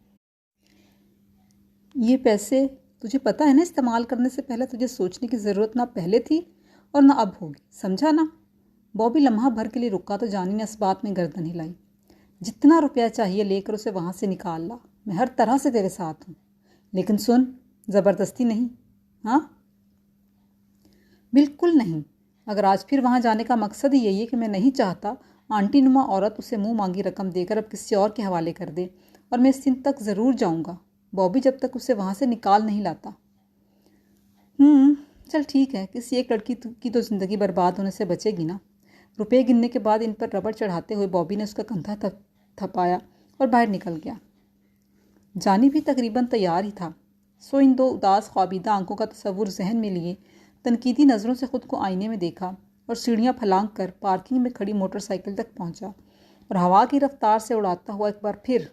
یہ پیسے تجھے پتہ ہے نا، استعمال کرنے سے پہلے تجھے سوچنے کی ضرورت نہ پہلے تھی اور نہ اب ہوگی، سمجھا نا؟ بابی لمحہ بھر کے لیے رکا تو جانی نے اس بات میں گردن ہلائی۔ جتنا روپیہ چاہیے لے کر اسے وہاں سے نکال لا، میں ہر طرح سے تیرے ساتھ ہوں، لیکن سن، زبردستی نہیں، ہاں؟ بالکل نہیں۔ اگر آج پھر وہاں جانے کا مقصد ہی یہی ہے کہ میں نہیں چاہتا آنٹی نما عورت اسے منہ مانگی رقم دے کر اب کسی اور کے حوالے کر دے، اور میں اس دن تک ضرور جاؤں گا بابی جب تک اسے وہاں سے نکال نہیں لاتا۔ چل ٹھیک ہے، کسی ایک لڑکی کی تو زندگی برباد ہونے سے بچے گی نا۔ روپے گننے کے بعد ان پر ربڑ چڑھاتے ہوئے بابی نے اس کا کندھا تھپایا اور باہر نکل گیا۔ جانی بھی تقریباً تیار ہی تھا، سو ان دو اداس خوابیدہ آنکھوں کا تصور ذہن میں لیے تنقیدی نظروں سے خود کو آئینے میں دیکھا اور سیڑھیاں پھلانگ کر پارکنگ میں کھڑی موٹر سائیکل تک پہنچا اور ہوا کی رفتار سے اڑاتا ہوا ایک بار پھر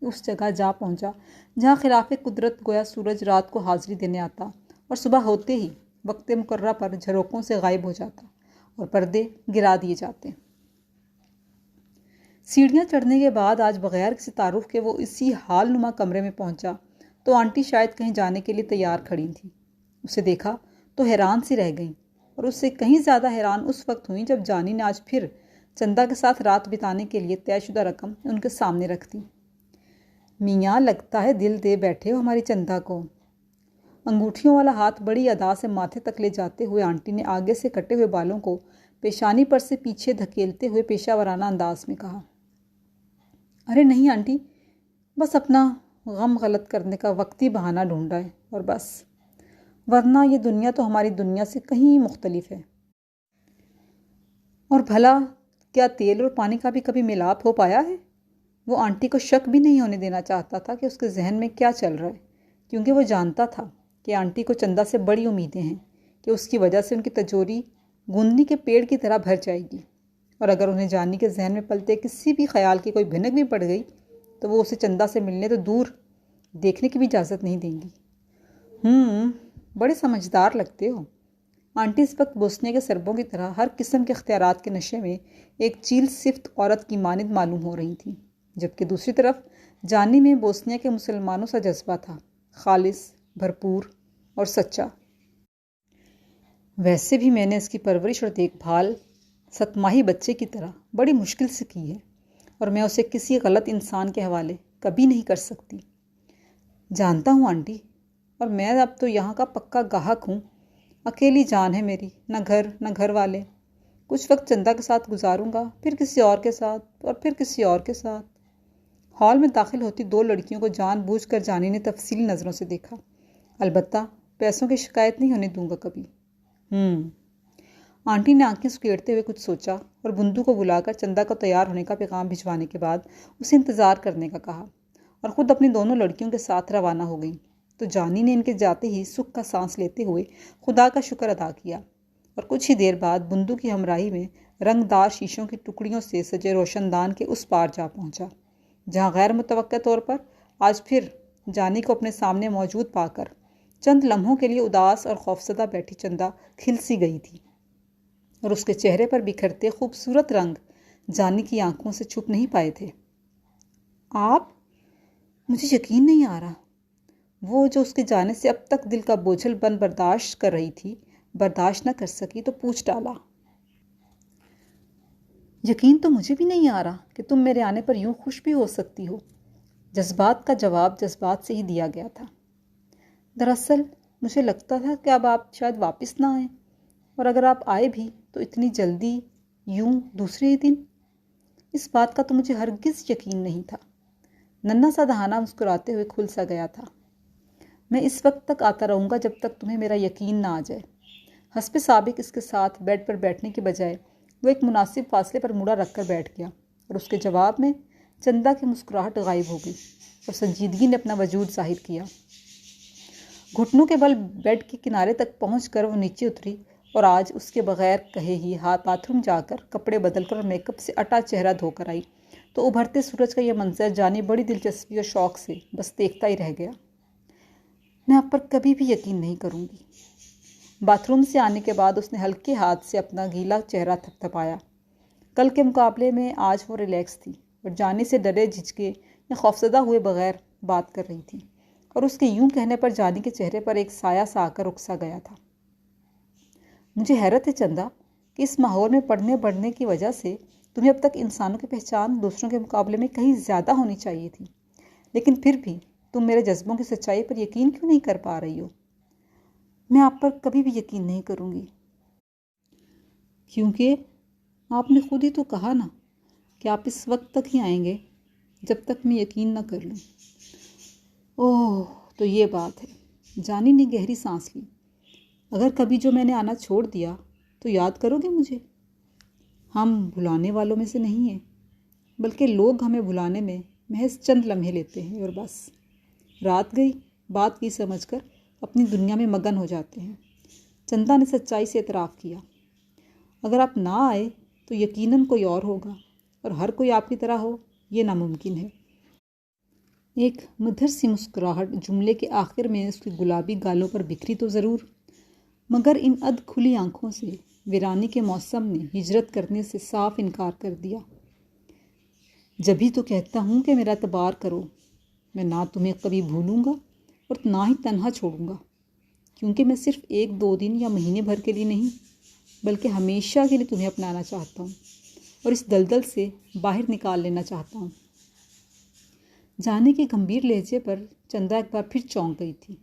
اس جگہ جا پہنچا جہاں خلاف قدرت گویا سورج رات کو حاضری دینے آتا اور صبح ہوتے ہی وقت مقررہ پر جھروکوں سے غائب ہو جاتا اور پردے گرا دیے جاتے۔ سیڑھیاں چڑھنے کے بعد آج بغیر کسی تعارف کے وہ اسی حال نما کمرے میں پہنچا تو آنٹی شاید کہیں جانے کے لیے تیار کھڑی تھیں۔ اسے دیکھا تو حیران سی رہ گئیں، اور اس سے کہیں زیادہ حیران اس وقت ہوئیں جب جانی نے آج پھر چندہ کے ساتھ رات بتانے کے لیے طے شدہ رقم ان کے سامنے رکھ دی۔ میاں لگتا ہے دل دے بیٹھے ہو ہماری چندہ کو۔ انگوٹھیوں والا ہاتھ بڑی ادا سے ماتھے تک لے جاتے ہوئے آنٹی نے آگے سے کٹے ہوئے بالوں کو پیشانی پر سے پیچھے دھکیلتے ہوئے پیشہ ورانہ انداز میں کہا۔ ارے نہیں آنٹی، بس اپنا غم غلط کرنے کا وقتی بہانہ ڈھونڈا ہے اور بس، ورنہ یہ دنیا تو ہماری دنیا سے کہیں مختلف ہے۔ اور بھلا کیا تیل اور پانی کا بھی کبھی ملاپ ہو پایا ہے؟ وہ آنٹی کو شک بھی نہیں ہونے دینا چاہتا تھا کہ اس کے ذہن میں کیا چل رہا ہے، کیونکہ وہ جانتا تھا کہ آنٹی کو چندہ سے بڑی امیدیں ہیں کہ اس کی وجہ سے ان کی تجوری گوندنی کے پیڑ کی طرح بھر جائے گی، اور اگر انہیں جانی کے ذہن میں پلتے کسی بھی خیال کی کوئی بھنک بھی پڑ گئی تو وہ اسے چندہ سے ملنے تو دور دیکھنے کی بھی اجازت نہیں دیں گی۔ بڑے سمجھدار لگتے ہو۔ آنٹی اس وقت بوسنیا کے سربوں کی طرح ہر قسم کے اختیارات کے نشے میں ایک چیل صفت عورت کی مانند معلوم ہو رہی تھیں، جبکہ دوسری طرف جانی میں بوسنیا کے مسلمانوں سا جذبہ تھا، خالص، بھرپور اور سچا۔ ویسے بھی میں نے اس کی پرورش اور دیکھ بھال 7 ماہی بچے کی طرح بڑی مشکل سے کی ہے، اور میں اسے کسی غلط انسان کے حوالے کبھی نہیں کر سکتی۔ جانتا ہوں آنٹی، اور میں اب تو یہاں کا پکا گاہک ہوں۔ اکیلی جان ہے میری، نہ گھر نہ گھر والے۔ کچھ وقت چندہ کے ساتھ گزاروں گا، پھر کسی اور کے ساتھ، اور پھر کسی اور کے ساتھ۔ ہال میں داخل ہوتی 2 لڑکیوں کو جان بوجھ کر جانی نے تفصیلی نظروں سے دیکھا۔ البتہ پیسوں کی شکایت نہیں ہونے دوں گا کبھی۔ آنٹی نے آنکھیں سکیڑتے ہوئے کچھ سوچا اور بندو کو بلا کر چندہ کو تیار ہونے کا پیغام بھجوانے کے بعد اسے انتظار کرنے کا کہا، اور خود اپنی دونوں لڑکیوں کے ساتھ روانہ ہو گئیں۔ تو جانی نے ان کے جاتے ہی سکھ کا سانس لیتے ہوئے خدا کا شکر ادا کیا، اور کچھ ہی دیر بعد بندو کی ہمراہی میں رنگ دار شیشوں کی ٹکڑیوں سے سجے روشن دان کے اس پار جا پہنچا، جہاں غیر متوقع طور پر آج پھر جانی کو اپنے سامنے موجود پا کر چند لمحوں کے لیے اداس اور خوفزدہ بیٹھی چندہ کھل سی گئی تھی، اور اس کے چہرے پر بکھرتے خوبصورت رنگ جانی کی آنکھوں سے چھپ نہیں پائے تھے۔ آپ؟ مجھے یقین نہیں آ رہا۔ وہ جو اس کے جانے سے اب تک دل کا بوجھل بن برداشت کر رہی تھی، برداشت نہ کر سکی تو پوچھ ڈالا۔ یقین تو مجھے بھی نہیں آ رہا کہ تم میرے آنے پر یوں خوش بھی ہو سکتی ہو۔ جذبات کا جواب جذبات سے ہی دیا گیا تھا۔ دراصل مجھے لگتا تھا کہ اب آپ شاید واپس نہ آئیں، اور اگر آپ آئے بھی تو اتنی جلدی، یوں دوسرے ہی دن۔ اس بات کا تو مجھے ہرگز یقین نہیں تھا۔ ننھا سا دہانہ مسکراتے ہوئے کھل سا گیا تھا۔ میں اس وقت تک آتا رہوں گا جب تک تمہیں میرا یقین نہ آ جائے۔ حسب سابق اس کے ساتھ بیڈ پر بیٹھنے کے بجائے وہ ایک مناسب فاصلے پر مڑا رکھ کر بیٹھ گیا اور اس کے جواب میں چندا کی مسکراہٹ غائب ہو گئی اور سنجیدگی نے اپنا وجود ظاہر کیا۔ گھٹنوں کے بل بیڈ کے کنارے تک پہنچ کر وہ نیچے اتری اور آج اس کے بغیر کہے ہی باتھ روم جا کر کپڑے بدل کر اور میک اپ سے اٹا چہرہ دھو کر آئی تو ابھرتے سورج کا یہ منظر جانی بڑی دلچسپی اور شوق سے بس دیکھتا ہی رہ گیا۔ میں آپ پر کبھی بھی یقین نہیں کروں گی۔ باتھ روم سے آنے کے بعد اس نے ہلکے ہاتھ سے اپنا گیلا چہرہ تھپتھپایا۔ کل کے مقابلے میں آج وہ ریلیکس تھی اور جانے سے ڈرے جھجکے یا خوفزدہ ہوئے بغیر بات کر رہی تھی، اور اس کے یوں کہنے پر جانی کے چہرے پر ایک سایہ سا آ کر رکسا گیا تھا۔ مجھے حیرت ہے چندا کہ اس ماحول میں پڑھنے بڑھنے کی وجہ سے تمہیں اب تک انسانوں کی پہچان دوسروں کے مقابلے میں کہیں زیادہ ہونی چاہیے تھی، لیکن پھر بھی تم میرے جذبوں کی سچائی پر یقین کیوں نہیں کر پا رہی ہو؟ میں آپ پر کبھی بھی یقین نہیں کروں گی، کیونکہ آپ نے خود ہی تو کہا نا کہ آپ اس وقت تک ہی آئیں گے جب تک میں یقین نہ کر لوں۔ اوہ، تو یہ بات ہے۔ جانی نے گہری سانس لی۔ اگر کبھی جو میں نے آنا چھوڑ دیا تو یاد کرو گے مجھے؟ ہم بھلانے والوں میں سے نہیں ہیں، بلکہ لوگ ہمیں بھلانے میں محض چند لمحے لیتے ہیں اور بس رات گئی بات کی سمجھ کر اپنی دنیا میں مگن ہو جاتے ہیں۔ چندا نے سچائی سے اعتراف کیا۔ اگر آپ نہ آئے تو یقیناً کوئی اور ہوگا، اور ہر کوئی آپ کی طرح ہو یہ ناممکن ہے۔ ایک مدھر سی مسکراہٹ جملے کے آخر میں اس کی گلابی گالوں پر بکھری تو ضرور، مگر ان ادھ کھلی آنکھوں سے ویرانی کے موسم نے ہجرت کرنے سے صاف انکار کر دیا۔ جبھی تو کہتا ہوں کہ میرا اعتبار کرو، میں نہ تمہیں کبھی بھولوں گا اور نہ ہی تنہا چھوڑوں گا، کیونکہ میں صرف 1-2 دن یا مہینے بھر کے لیے نہیں بلکہ ہمیشہ کے لیے تمہیں اپنانا چاہتا ہوں اور اس دلدل سے باہر نکال لینا چاہتا ہوں۔ جانے کے گمبھیر لہجے پر چندا ایک بار پھر چونک گئی تھی۔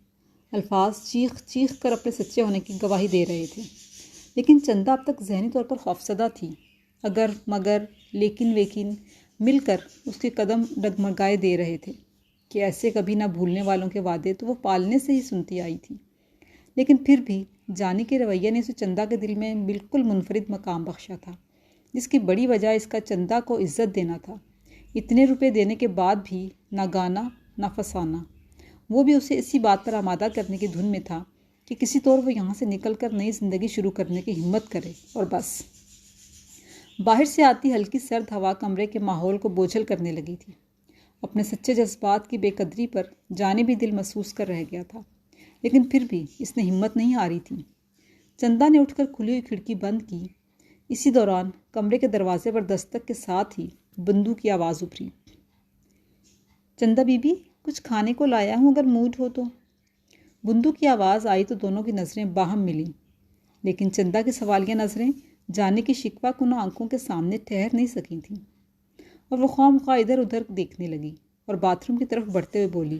الفاظ چیخ چیخ کر اپنے سچے ہونے کی گواہی دے رہے تھے، لیکن چندا اب تک ذہنی طور پر خوفزدہ تھی۔ اگر مگر لیکن ویکن مل کر اس کے قدم ڈگمگائے دے رہے تھے کہ ایسے کبھی نہ بھولنے والوں کے وعدے تو وہ پالنے سے ہی سنتی آئی تھی، لیکن پھر بھی جانی کے رویے نے اسے چندا کے دل میں بالکل منفرد مقام بخشا تھا، جس کی بڑی وجہ اس کا چندا کو عزت دینا تھا۔ اتنے روپے دینے کے بعد بھی نہ گانا نہ فسانہ، وہ بھی اسے اسی بات پر آمادہ کرنے کی دھن میں تھا کہ کسی طور وہ یہاں سے نکل کر نئی زندگی شروع کرنے کی ہمت کرے، اور بس۔ باہر سے آتی ہلکی سرد ہوا کمرے کے ماحول کو بوجھل کرنے لگی تھی۔ اپنے سچے جذبات کی بے قدری پر جانے بھی دل محسوس کر رہ گیا تھا، لیکن پھر بھی اس نے ہمت نہیں ہاری تھی۔ چندا نے اٹھ کر کھلی ہوئی کھڑکی بند کی۔ اسی دوران کمرے کے دروازے پر دستک کے ساتھ ہی بندو کی آواز ابھری۔ چندا بی بی، کچھ کھانے کو لایا ہوں اگر موڈ ہو تو۔ بندو کی آواز آئی تو دونوں کی نظریں باہم ملیں، لیکن چندا کی سوالیہ نظریں جانے کی شکوہ کنہ آنکھوں کے سامنے ٹھہر نہیں سکی تھیں، اور وہ خواہ مخواہ ادھر ادھر دیکھنے لگی اور باتھ روم کی طرف بڑھتے ہوئے بولی،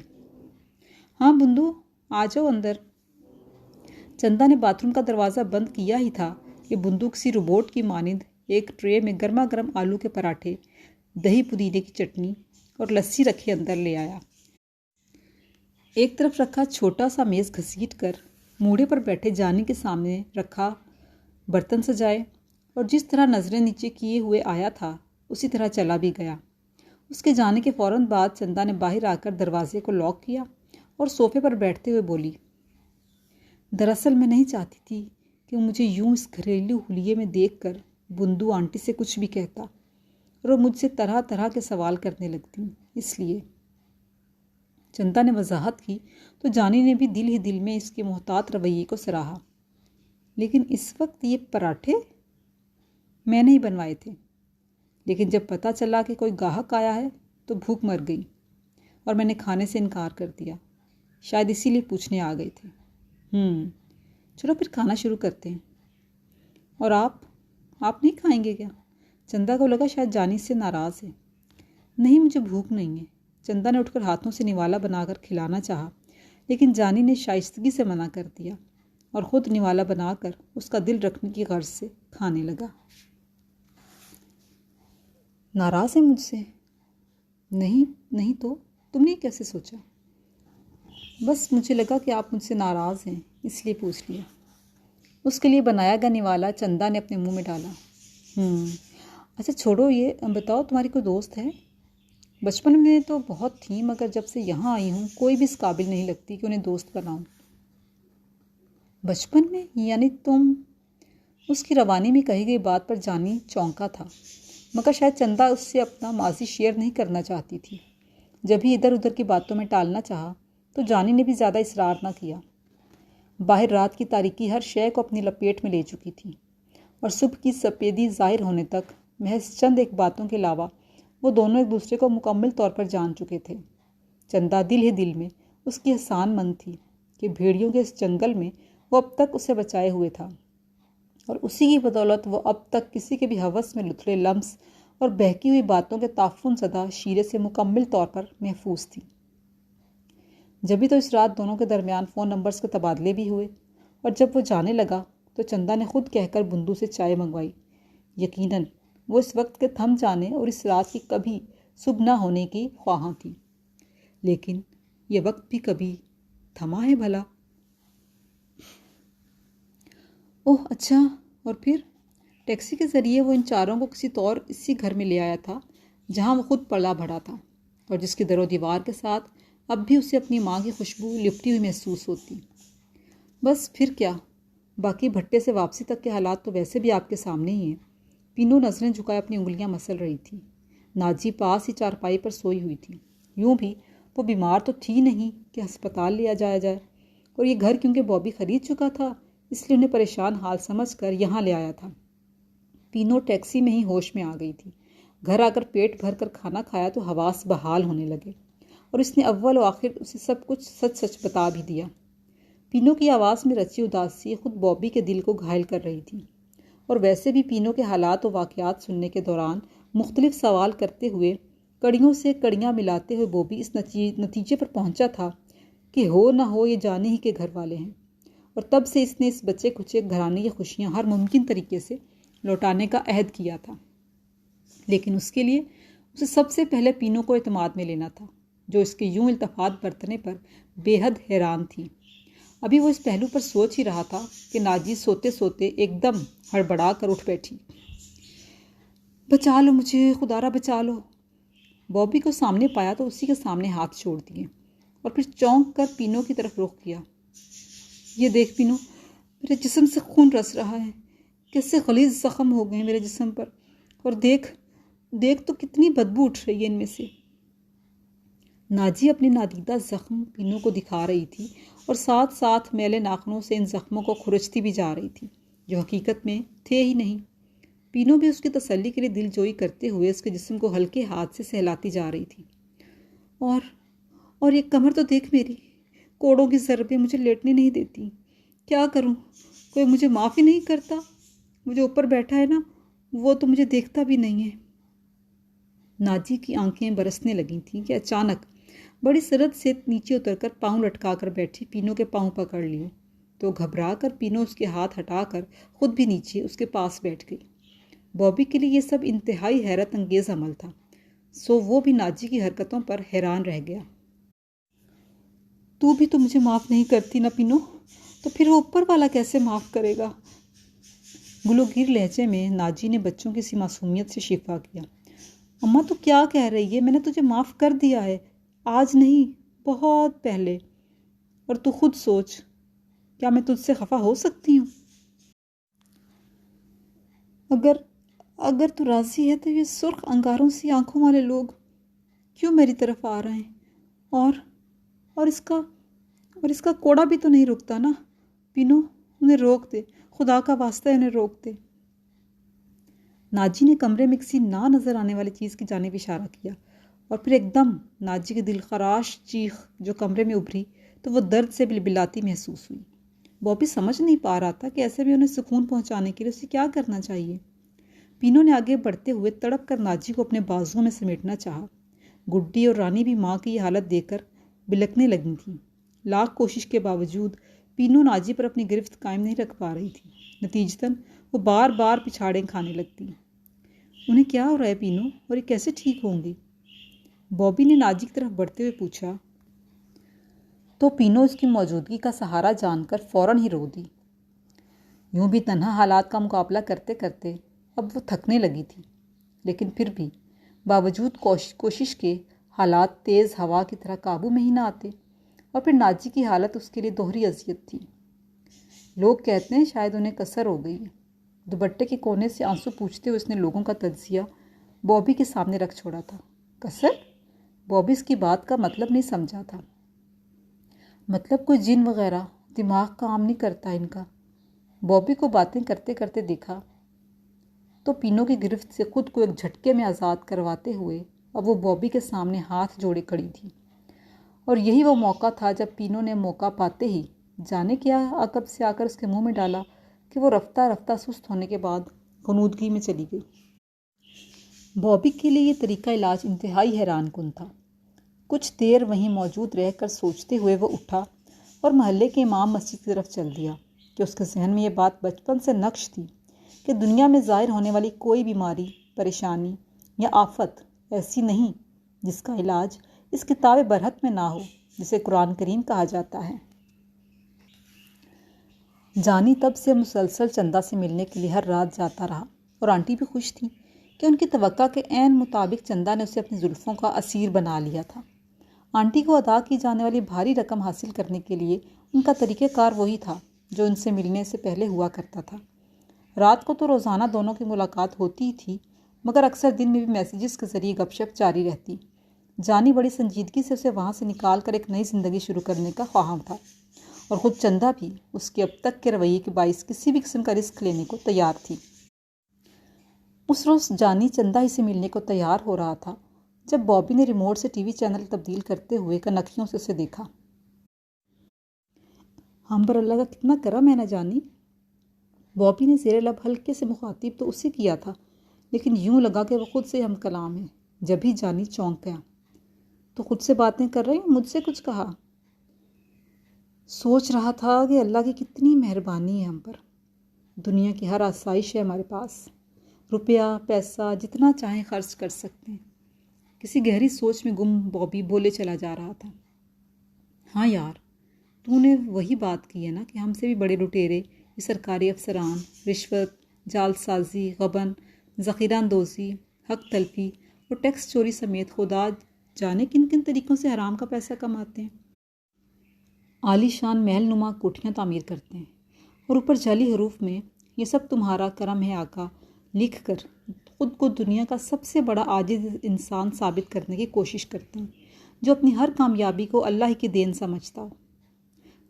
ہاں بندو، آ جاؤ اندر۔ چندا نے باتھ روم کا دروازہ بند کیا ہی تھا کہ بندو کسی روبوٹ کی مانند ایک ٹرے میں گرما گرم آلو کے پراٹھے، دہی پودینے کی چٹنی اور لسی رکھے اندر لے آیا۔ ایک طرف رکھا چھوٹا سا میز گھسیٹ کر موڑے پر بیٹھے جانی کے سامنے رکھا برتن سجائے، اور جس طرح نظریں نیچے کیے ہوئے آیا تھا اسی طرح چلا بھی گیا۔ اس کے جانے کے فوراً بعد چندا نے باہر آ کر دروازے کو لاک کیا اور صوفے پر بیٹھتے ہوئے بولی، دراصل میں نہیں چاہتی تھی کہ مجھے یوں اس گھریلو حلیے میں دیکھ کر بندو آنٹی سے کچھ بھی کہتا اور وہ مجھ سے طرح طرح کے سوال کرنے لگتی، اس لیے۔ چندا نے وضاحت کی تو جانی نے بھی دل ہی دل میں اس کے محتاط رویے کو سراہا۔ لیکن اس وقت یہ پراٹھے میں نے ہی بنوائے تھے، لیکن جب پتہ چلا کہ کوئی گاہک آیا ہے تو بھوک مر گئی اور میں نے کھانے سے انکار کر دیا، شاید اسی لیے پوچھنے آ گئے تھے۔ چلو پھر کھانا شروع کرتے ہیں۔ اور آپ نہیں کھائیں گے کیا؟ چندا کو لگا شاید جانی سے ناراض ہے۔ نہیں، مجھے بھوک نہیں ہے۔ چندا نے اٹھ کر ہاتھوں سے نوالا بنا کر کھلانا چاہا، لیکن جانی نے شائستگی سے منع کر دیا اور خود نوالا بنا کر اس کا دل رکھنے کی غرض سے کھانے لگا۔ ناراض ہے مجھ سے؟ نہیں تو تم نے کیسے سوچا؟ بس مجھے لگا کہ آپ مجھ سے ناراض ہیں، اس لیے پوچھ لیا۔ اس کے لیے بنایا گیا نوالا چندا نے اپنے منہ میں ڈالا۔ اچھا چھوڑو، یہ بتاؤ تمہاری کوئی دوست ہے؟ بچپن میں تو بہت تھیں، مگر جب سے یہاں آئی ہوں کوئی بھی اس قابل نہیں لگتی کہ انہیں دوست بناؤں۔ بچپن میں یعنی تم؟ اس کی روانی میں کہی گئی بات پر جانی چونکا تھا، مگر شاید چندا اس سے اپنا ماضی شیئر نہیں کرنا چاہتی تھی۔ جب ہی ادھر ادھر کی باتوں میں ٹالنا چاہا تو جانی نے بھی زیادہ اصرار نہ کیا۔ باہر رات کی تاریکی ہر شے کو اپنی لپیٹ میں لے چکی تھی، اور صبح کی سفیدی ظاہر ہونے تک محض چند ایک باتوں کے علاوہ وہ دونوں ایک دوسرے کو مکمل طور پر جان چکے تھے۔ چندا دل ہی دل میں اس کی احسان مند تھی کہ بھیڑیوں کے اس جنگل میں وہ اب تک اسے بچائے ہوئے تھا، اور اسی کی بدولت وہ اب تک کسی کے بھی ہوس میں لتھڑے لمس اور بہکی ہوئی باتوں کے تعفن زدہ شیرے سے مکمل طور پر محفوظ تھی۔ جبھی تو اس رات دونوں کے درمیان فون نمبرز کے تبادلے بھی ہوئے، اور جب وہ جانے لگا تو چندا نے خود کہہ کر بندو سے چائے منگوائی۔ یقیناً وہ اس وقت کے تھم جانے اور اس رات کی کبھی صبح نہ ہونے کی خواہاں تھی، لیکن یہ وقت بھی کبھی تھما ہے بھلا۔ اوہ اچھا، اور پھر؟ ٹیکسی کے ذریعے وہ ان چاروں کو کسی طور اسی گھر میں لے آیا تھا جہاں وہ خود پلا بڑھا تھا، اور جس کی در و دیوار کے ساتھ اب بھی اسے اپنی ماں کی خوشبو لپٹی ہوئی محسوس ہوتی۔ بس پھر کیا، باقی بھٹے سے واپسی تک کے حالات تو ویسے بھی آپ کے سامنے ہی ہیں۔ پینو نظریں جھکائے اپنی انگلیاں مسل رہی تھی۔ ناجی پاس ہی چارپائی پر سوئی ہوئی تھی۔ یوں بھی وہ بیمار تو تھی نہیں کہ ہسپتال لیا جایا جائے، اور یہ گھر کیونکہ بابی خرید چکا تھا اس لیے انہیں پریشان حال سمجھ کر یہاں لے آیا تھا۔ پینو ٹیکسی میں ہی ہوش میں آ گئی تھی۔ گھر آ کر پیٹ بھر کر کھانا کھایا تو حواس بحال ہونے لگے، اور اس نے اول و آخر اسے سب کچھ سچ سچ بتا بھی دیا۔ پینو کی آواز میں رچی اداسی خود بابی کے دل کو گھائل کر رہی تھی، اور ویسے بھی پینو کے حالات و واقعات سننے کے دوران مختلف سوال کرتے ہوئے کڑیوں سے کڑیاں ملاتے ہوئے بابی اس نتیجے پر پہنچا تھا کہ ہو نہ ہو یہ جانے ہی کے گھر والے ہیں، اور تب سے اس نے اس بچے کچے گھرانے کی خوشیاں ہر ممکن طریقے سے لوٹانے کا عہد کیا تھا۔ لیکن اس کے لیے اسے سب سے پہلے پینو کو اعتماد میں لینا تھا، جو اس کے یوں التفات برتنے پر بے حد حیران تھی۔ ابھی وہ اس پہلو پر سوچ ہی رہا تھا کہ ناجی سوتے سوتے ایک دم ہڑبڑا کر اٹھ بیٹھی۔ بچا لو مجھے، خدا را بچا لو۔ بابی کو سامنے پایا تو اسی کے سامنے ہاتھ چھوڑ دیے، اور پھر چونک کر پینو کی طرف رخ کیا۔ یہ دیکھ پینو، میرے جسم سے خون رس رہا ہے، کیسے غلیظ زخم ہو گئے میرے جسم پر، اور دیکھ تو کتنی بدبو اٹھ رہی ہے ان میں سے۔ ناجی اپنے نادیدہ زخم پینو کو دکھا رہی تھی، اور ساتھ ساتھ میلے ناخنوں سے ان زخموں کو کھرچتی بھی جا رہی تھی جو حقیقت میں تھے ہی نہیں۔ پینو بھی اس کی تسلی کے لیے دل جوئی کرتے ہوئے اس کے جسم کو ہلکے ہاتھ سے سہلاتی جا رہی تھی۔ اور یہ کمر تو دیکھ میری، کوڑوں کی ضربیں مجھے لیٹنے نہیں دیتی، کیا کروں؟ کوئی مجھے معاف ہی نہیں کرتا۔ مجھے اوپر بیٹھا ہے نا، وہ تو مجھے دیکھتا بھی نہیں ہے۔ ناجی کی آنکھیں برسنے لگی تھیں کہ اچانک بڑی سرعت سے نیچے اتر کر پاؤں لٹکا کر بیٹھی پینو کے پاؤں پکڑ لیے، تو گھبرا کر پینو اس کے ہاتھ ہٹا کر خود بھی نیچے اس کے پاس بیٹھ گئی۔ بابی کے لیے یہ سب انتہائی حیرت انگیز عمل تھا، سو وہ بھی ناجی کی حرکتوں پر حیران رہ گیا۔ تو بھی تو مجھے معاف نہیں کرتی نا پینو، تو پھر وہ اوپر والا کیسے معاف کرے گا؟ گلوگیر لہجے میں ناجی نے بچوں کی سی معصومیت سے شفا کیا۔ اماں تو کیا کہہ رہی ہے، میں نے تجھے معاف کر دیا ہے، آج نہیں بہت پہلے، اور تو خود سوچ، کیا میں تجھ سے خفا ہو سکتی ہوں؟ اگر تو راضی ہے تو یہ سرخ انگاروں سی آنکھوں والے لوگ کیوں میری طرف آ رہے ہیں؟ اور اس کا کوڑا بھی تو نہیں رکتا نا پینو، انہیں روک دے، خدا کا واسطہ انہیں روک دے۔ ناجی نے کمرے میں کسی نہ نظر آنے والی چیز کی جانب اشارہ کیا، اور پھر ایک دم ناجی کی دل خراش چیخ جو کمرے میں ابھری تو وہ درد سے بلبلاتی محسوس ہوئی۔ بابی سمجھ نہیں پا رہا تھا کہ ایسے بھی انہیں سکون پہنچانے کے لیے اسے کیا کرنا چاہیے۔ پینو نے آگے بڑھتے ہوئے تڑپ کر ناجی کو اپنے بازوؤں میں سمیٹنا چاہا۔ گڈی اور رانی بھی ماں کی یہ حالت دیکھ کر بلکنے لگی تھیں۔ لاکھ کوشش کے باوجود پینو ناجی پر اپنی گرفت قائم نہیں رکھ پا رہی تھی، نتیجتاً وہ بار بار پچھاڑیں کھانے لگتی۔ انہیں کیا ہو رہا ہے پینو، اور یہ کیسے ٹھیک ہوں گی؟ بابی نے ناجی کی طرف بڑھتے ہوئے پوچھا، تو پینو اس کی موجودگی کا سہارا جان کر فوراً ہی رو دی۔ یوں بھی تنہا حالات کا مقابلہ کرتے کرتے اب وہ تھکنے لگی تھی، لیکن پھر بھی باوجود کوشش کے حالات تیز ہوا کی طرح قابو میں ہی نہ آتے، اور پھر ناجی کی حالت اس کے لیے دوہری اذیت تھی۔ لوگ کہتے ہیں شاید انہیں کسر ہو گئی ہے۔ دوپٹے کے کونے سے آنسو پوچھتے ہوئے اس نے لوگوں کا تجزیہ بابی کے سامنے رکھ چھوڑا تھا۔ کسر؟ بابی اس کی بات کا مطلب نہیں سمجھا تھا۔ مطلب کوئی جن وغیرہ، دماغ کام نہیں کرتا ان کا۔ بابی کو باتیں کرتے کرتے دیکھا تو پینو کی گرفت سے خود کو ایک جھٹکے میں آزاد کرواتے ہوئے اب وہ بابی کے سامنے ہاتھ جوڑے کھڑی تھی، اور یہی وہ موقع تھا جب پینو نے موقع پاتے ہی جانے کیا عقب سے آ کر اس کے منہ میں ڈالا کہ وہ رفتہ رفتہ سست ہونے کے بعد غنودگی میں چلی گئی۔ بابی کے لیے یہ طریقہ علاج انتہائی حیران کن تھا۔ کچھ دیر وہیں موجود رہ کر سوچتے ہوئے وہ اٹھا اور محلے کے امام مسجد کی طرف چل دیا کہ اس کے ذہن میں یہ بات بچپن سے نقش تھی کہ دنیا میں ظاہر ہونے والی کوئی بیماری، پریشانی یا آفت ایسی نہیں جس کا علاج اس کتاب برحق میں نہ ہو جسے قرآن کریم کہا جاتا ہے۔ جانی تب سے مسلسل چندہ سے ملنے کے لیے ہر رات جاتا رہا، اور آنٹی بھی خوش تھی کہ ان کی توقع کے عین مطابق چندہ نے اسے اپنی زلفوں کا اسیر بنا لیا تھا۔ آنٹی کو ادا کی جانے والی بھاری رقم حاصل کرنے کے لیے ان کا طریقہ کار وہی تھا جو ان سے ملنے سے پہلے ہوا کرتا تھا۔ رات کو تو روزانہ دونوں کی ملاقات ہوتی ہی تھی، مگر اکثر دن میں بھی میسیجز کے ذریعے گپ شپ جاری رہتی۔ جانی بڑی سنجیدگی سے اسے وہاں سے نکال کر ایک نئی زندگی شروع کرنے کا خواہاں تھا، اور خود چندہ بھی اس کے اب تک کے رویے کے باعث کسی بھی قسم کا رسک لینے کو تیار تھی۔ اس روز جانی چندہ ہی سے ملنے کو تیار ہو رہا تھا جب بابی نے ریموٹ سے ٹی وی چینل تبدیل کرتے ہوئے کنکھیوں سے اسے دیکھا۔ ہم پر اللہ کا کتنا کرم ہے نا جانی۔ بابی نے زیر لب ہلکے سے مخاطب تو اسے کیا تھا، لیکن یوں لگا کہ وہ خود سے ہم کلام ہے۔ جب ہی جانی چونک گیا، تو خود سے باتیں کر رہے ہیں، مجھ سے کچھ کہا؟ سوچ رہا تھا کہ اللہ کی کتنی مہربانی ہے ہم پر۔ دنیا کی ہر آسائش ہے ہمارے پاس، روپیہ پیسہ جتنا چاہیں خرچ کر سکتے ہیں۔ کسی گہری سوچ میں گم بابی بولے چلا جا رہا تھا۔ ہاں یار، تو نے وہی بات کی ہے نا کہ ہم سے بھی بڑے لٹیرے یہ سرکاری افسران رشوت، جال سازی، غبن، ذخیرہ اندوزی، حق تلفی اور ٹیکس چوری سمیت خدا جانے کن کن طریقوں سے حرام کا پیسہ کماتے ہیں۔ عالی شان محل نما کوٹھیاں تعمیر کرتے ہیں، اور اوپر جعلی حروف میں یہ سب تمہارا کرم ہے آقا لکھ کر خود کو دنیا کا سب سے بڑا عاجز انسان ثابت کرنے کی کوشش کرتے ہیں، جو اپنی ہر کامیابی کو اللہ ہی کی دین سمجھتا ہو۔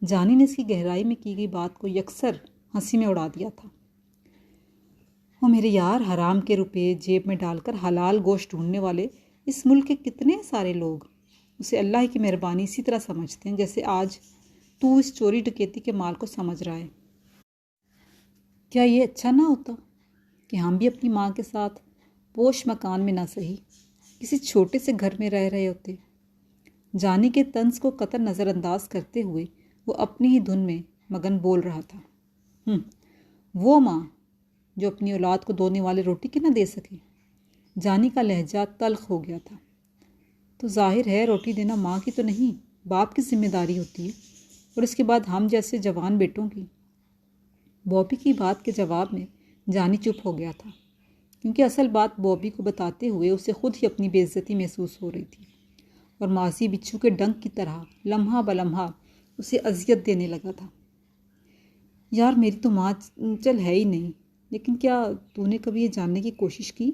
جانی نے اس کی گہرائی میں کی گئی بات کو یکسر ہنسی میں اڑا دیا تھا۔ وہ میرے یار، حرام کے روپے جیب میں ڈال کر حلال گوشت ڈھونڈنے والے اس ملک کے کتنے سارے لوگ اسے اللہ کی مہربانی اسی طرح سمجھتے ہیں جیسے آج تو اس چوری ڈکیتی کے مال کو سمجھ رہا ہے۔ کیا یہ اچھا نہ ہوتا کہ ہم بھی اپنی ماں کے ساتھ پوش مکان میں نہ سہی کسی چھوٹے سے گھر میں رہ رہے ہوتے؟ جانی کے طنز کو قطر نظر انداز کرتے ہوئے وہ اپنی ہی دھن میں مگن بول رہا تھا۔ وہ ماں جو اپنی اولاد کو دونے والے روٹی کی نہ دے سکے۔ جانی کا لہجہ تلخ ہو گیا تھا۔ تو ظاہر ہے روٹی دینا ماں کی تو نہیں، باپ کی ذمہ داری ہوتی ہے، اور اس کے بعد ہم جیسے جوان بیٹوں کی۔ بابی کی بات کے جواب میں جانی چپ ہو گیا تھا، کیونکہ اصل بات بابی کو بتاتے ہوئے اسے خود ہی اپنی بے عزتی محسوس ہو رہی تھی، اور ماضی بچھو کے ڈنک کی طرح لمحہ بلمحہ اسے اذیت دینے لگا تھا۔ یار، میری تو ماں چل ہے ہی نہیں، لیکن کیا تو نے کبھی یہ جاننے کی کوشش کی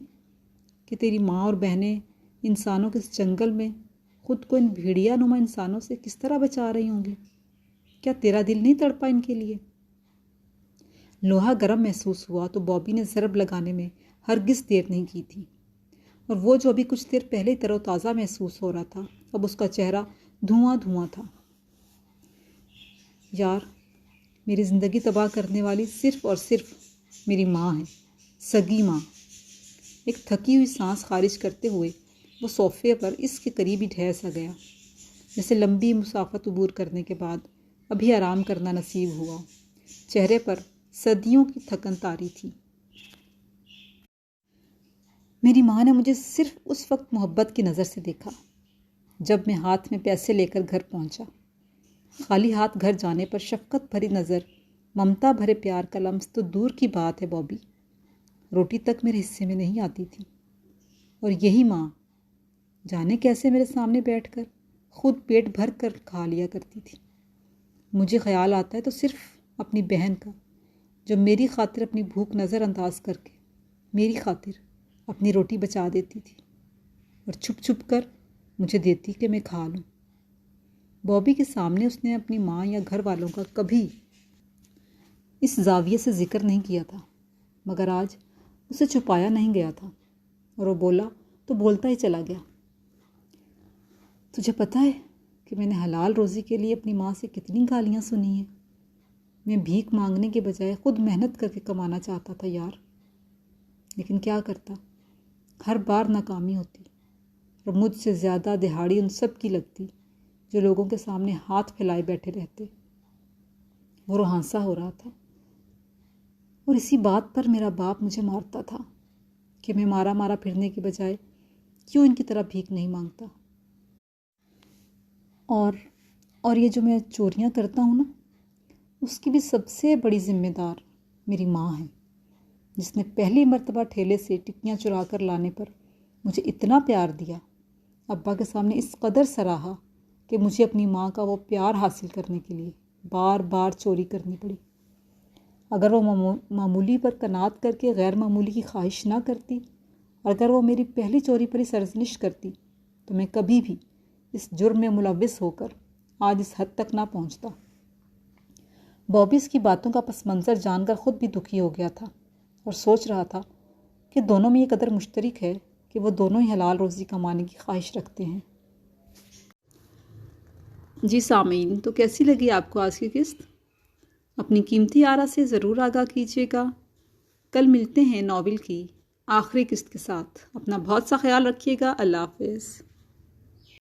کہ تیری ماں اور بہنیں انسانوں کے اس جنگل میں خود کو ان بھیڑیا نما انسانوں سے کس طرح بچا رہی ہوں گی؟ کیا تیرا دل نہیں تڑپا ان کے لیے؟ لوہا گرم محسوس ہوا تو بابی نے ضرب لگانے میں ہرگز دیر نہیں کی تھی، اور وہ جو ابھی کچھ دیر پہلے تر و تازہ محسوس ہو رہا تھا اب اس کا چہرہ دھواں دھواں تھا۔ یار، میری زندگی تباہ کرنے والی صرف اور صرف میری ماں ہے، سگی ماں۔ ایک تھکی ہوئی سانس خارج کرتے ہوئے وہ صوفے پر اس کے قریب ہی ٹھہر سا گیا، جیسے لمبی مسافت عبور کرنے کے بعد ابھی آرام کرنا نصیب ہوا۔ چہرے پر صدیوں کی تھکن طاری تھی۔ میری ماں نے مجھے صرف اس وقت محبت کی نظر سے دیکھا جب میں ہاتھ میں پیسے لے کر گھر پہنچا۔ خالی ہاتھ گھر جانے پر شفقت بھری نظر ممتا بھرے پیار کا لمس تو دور کی بات ہے بابی، روٹی تک میرے حصے میں نہیں آتی تھی۔ اور یہی ماں جانے کیسے میرے سامنے بیٹھ کر خود پیٹ بھر کر کھا لیا کرتی تھی۔ مجھے خیال آتا ہے تو صرف اپنی بہن کا، جو میری خاطر اپنی بھوک نظر انداز کر کے میری خاطر اپنی روٹی بچا دیتی تھی اور چھپ چھپ کر مجھے دیتی کہ میں کھا لوں۔ بابی کے سامنے اس نے اپنی ماں یا گھر والوں کا کبھی اس زاویے سے ذکر نہیں کیا تھا، مگر آج اسے چھپایا نہیں گیا تھا اور وہ بولا تو بولتا ہی چلا گیا۔ تجھے پتہ ہے کہ میں نے حلال روزی کے لیے اپنی ماں سے کتنی گالیاں سنی ہیں؟ میں بھیک مانگنے کے بجائے خود محنت کر کے کمانا چاہتا تھا یار، لیکن کیا کرتا، ہر بار ناکامی ہوتی اور مجھ سے زیادہ دہاڑی ان سب کی لگتی جو لوگوں کے سامنے ہاتھ پھیلائے بیٹھے رہتے۔ وہ روحانسا ہو رہا تھا اور اسی بات پر میرا باپ مجھے مارتا تھا کہ میں مارا مارا پھرنے کے بجائے کیوں ان کی طرح بھیک نہیں مانگتا۔ اور یہ جو میں چوریاں کرتا ہوں نا، اس کی بھی سب سے بڑی ذمہ دار میری ماں ہے، جس نے پہلی مرتبہ ٹھیلے سے ٹکیاں چرا کر لانے پر مجھے اتنا پیار دیا، ابا کے سامنے اس قدر سراہا کہ مجھے اپنی ماں کا وہ پیار حاصل کرنے کے لیے بار بار چوری کرنی پڑی۔ اگر وہ معمولی پر قناعت کر کے غیر معمولی کی خواہش نہ کرتی، اور اگر وہ میری پہلی چوری پر ہی سرزنش کرتی، تو میں کبھی بھی اس جرم میں ملوث ہو کر آج اس حد تک نہ پہنچتا۔ بابی اس کی باتوں کا پس منظر جان کر خود بھی دکھی ہو گیا تھا اور سوچ رہا تھا کہ دونوں میں یہ قدر مشترک ہے کہ وہ دونوں ہی حلال روزی کمانے کی خواہش رکھتے ہیں۔ جی سامعین، تو کیسی لگی آپ کو آج کی قسط؟ اپنی قیمتی آرا سے ضرور آگاہ کیجیے گا۔ کل ملتے ہیں ناول کی آخری قسط کے ساتھ۔ اپنا بہت سا خیال رکھیے گا۔ اللہ حافظ۔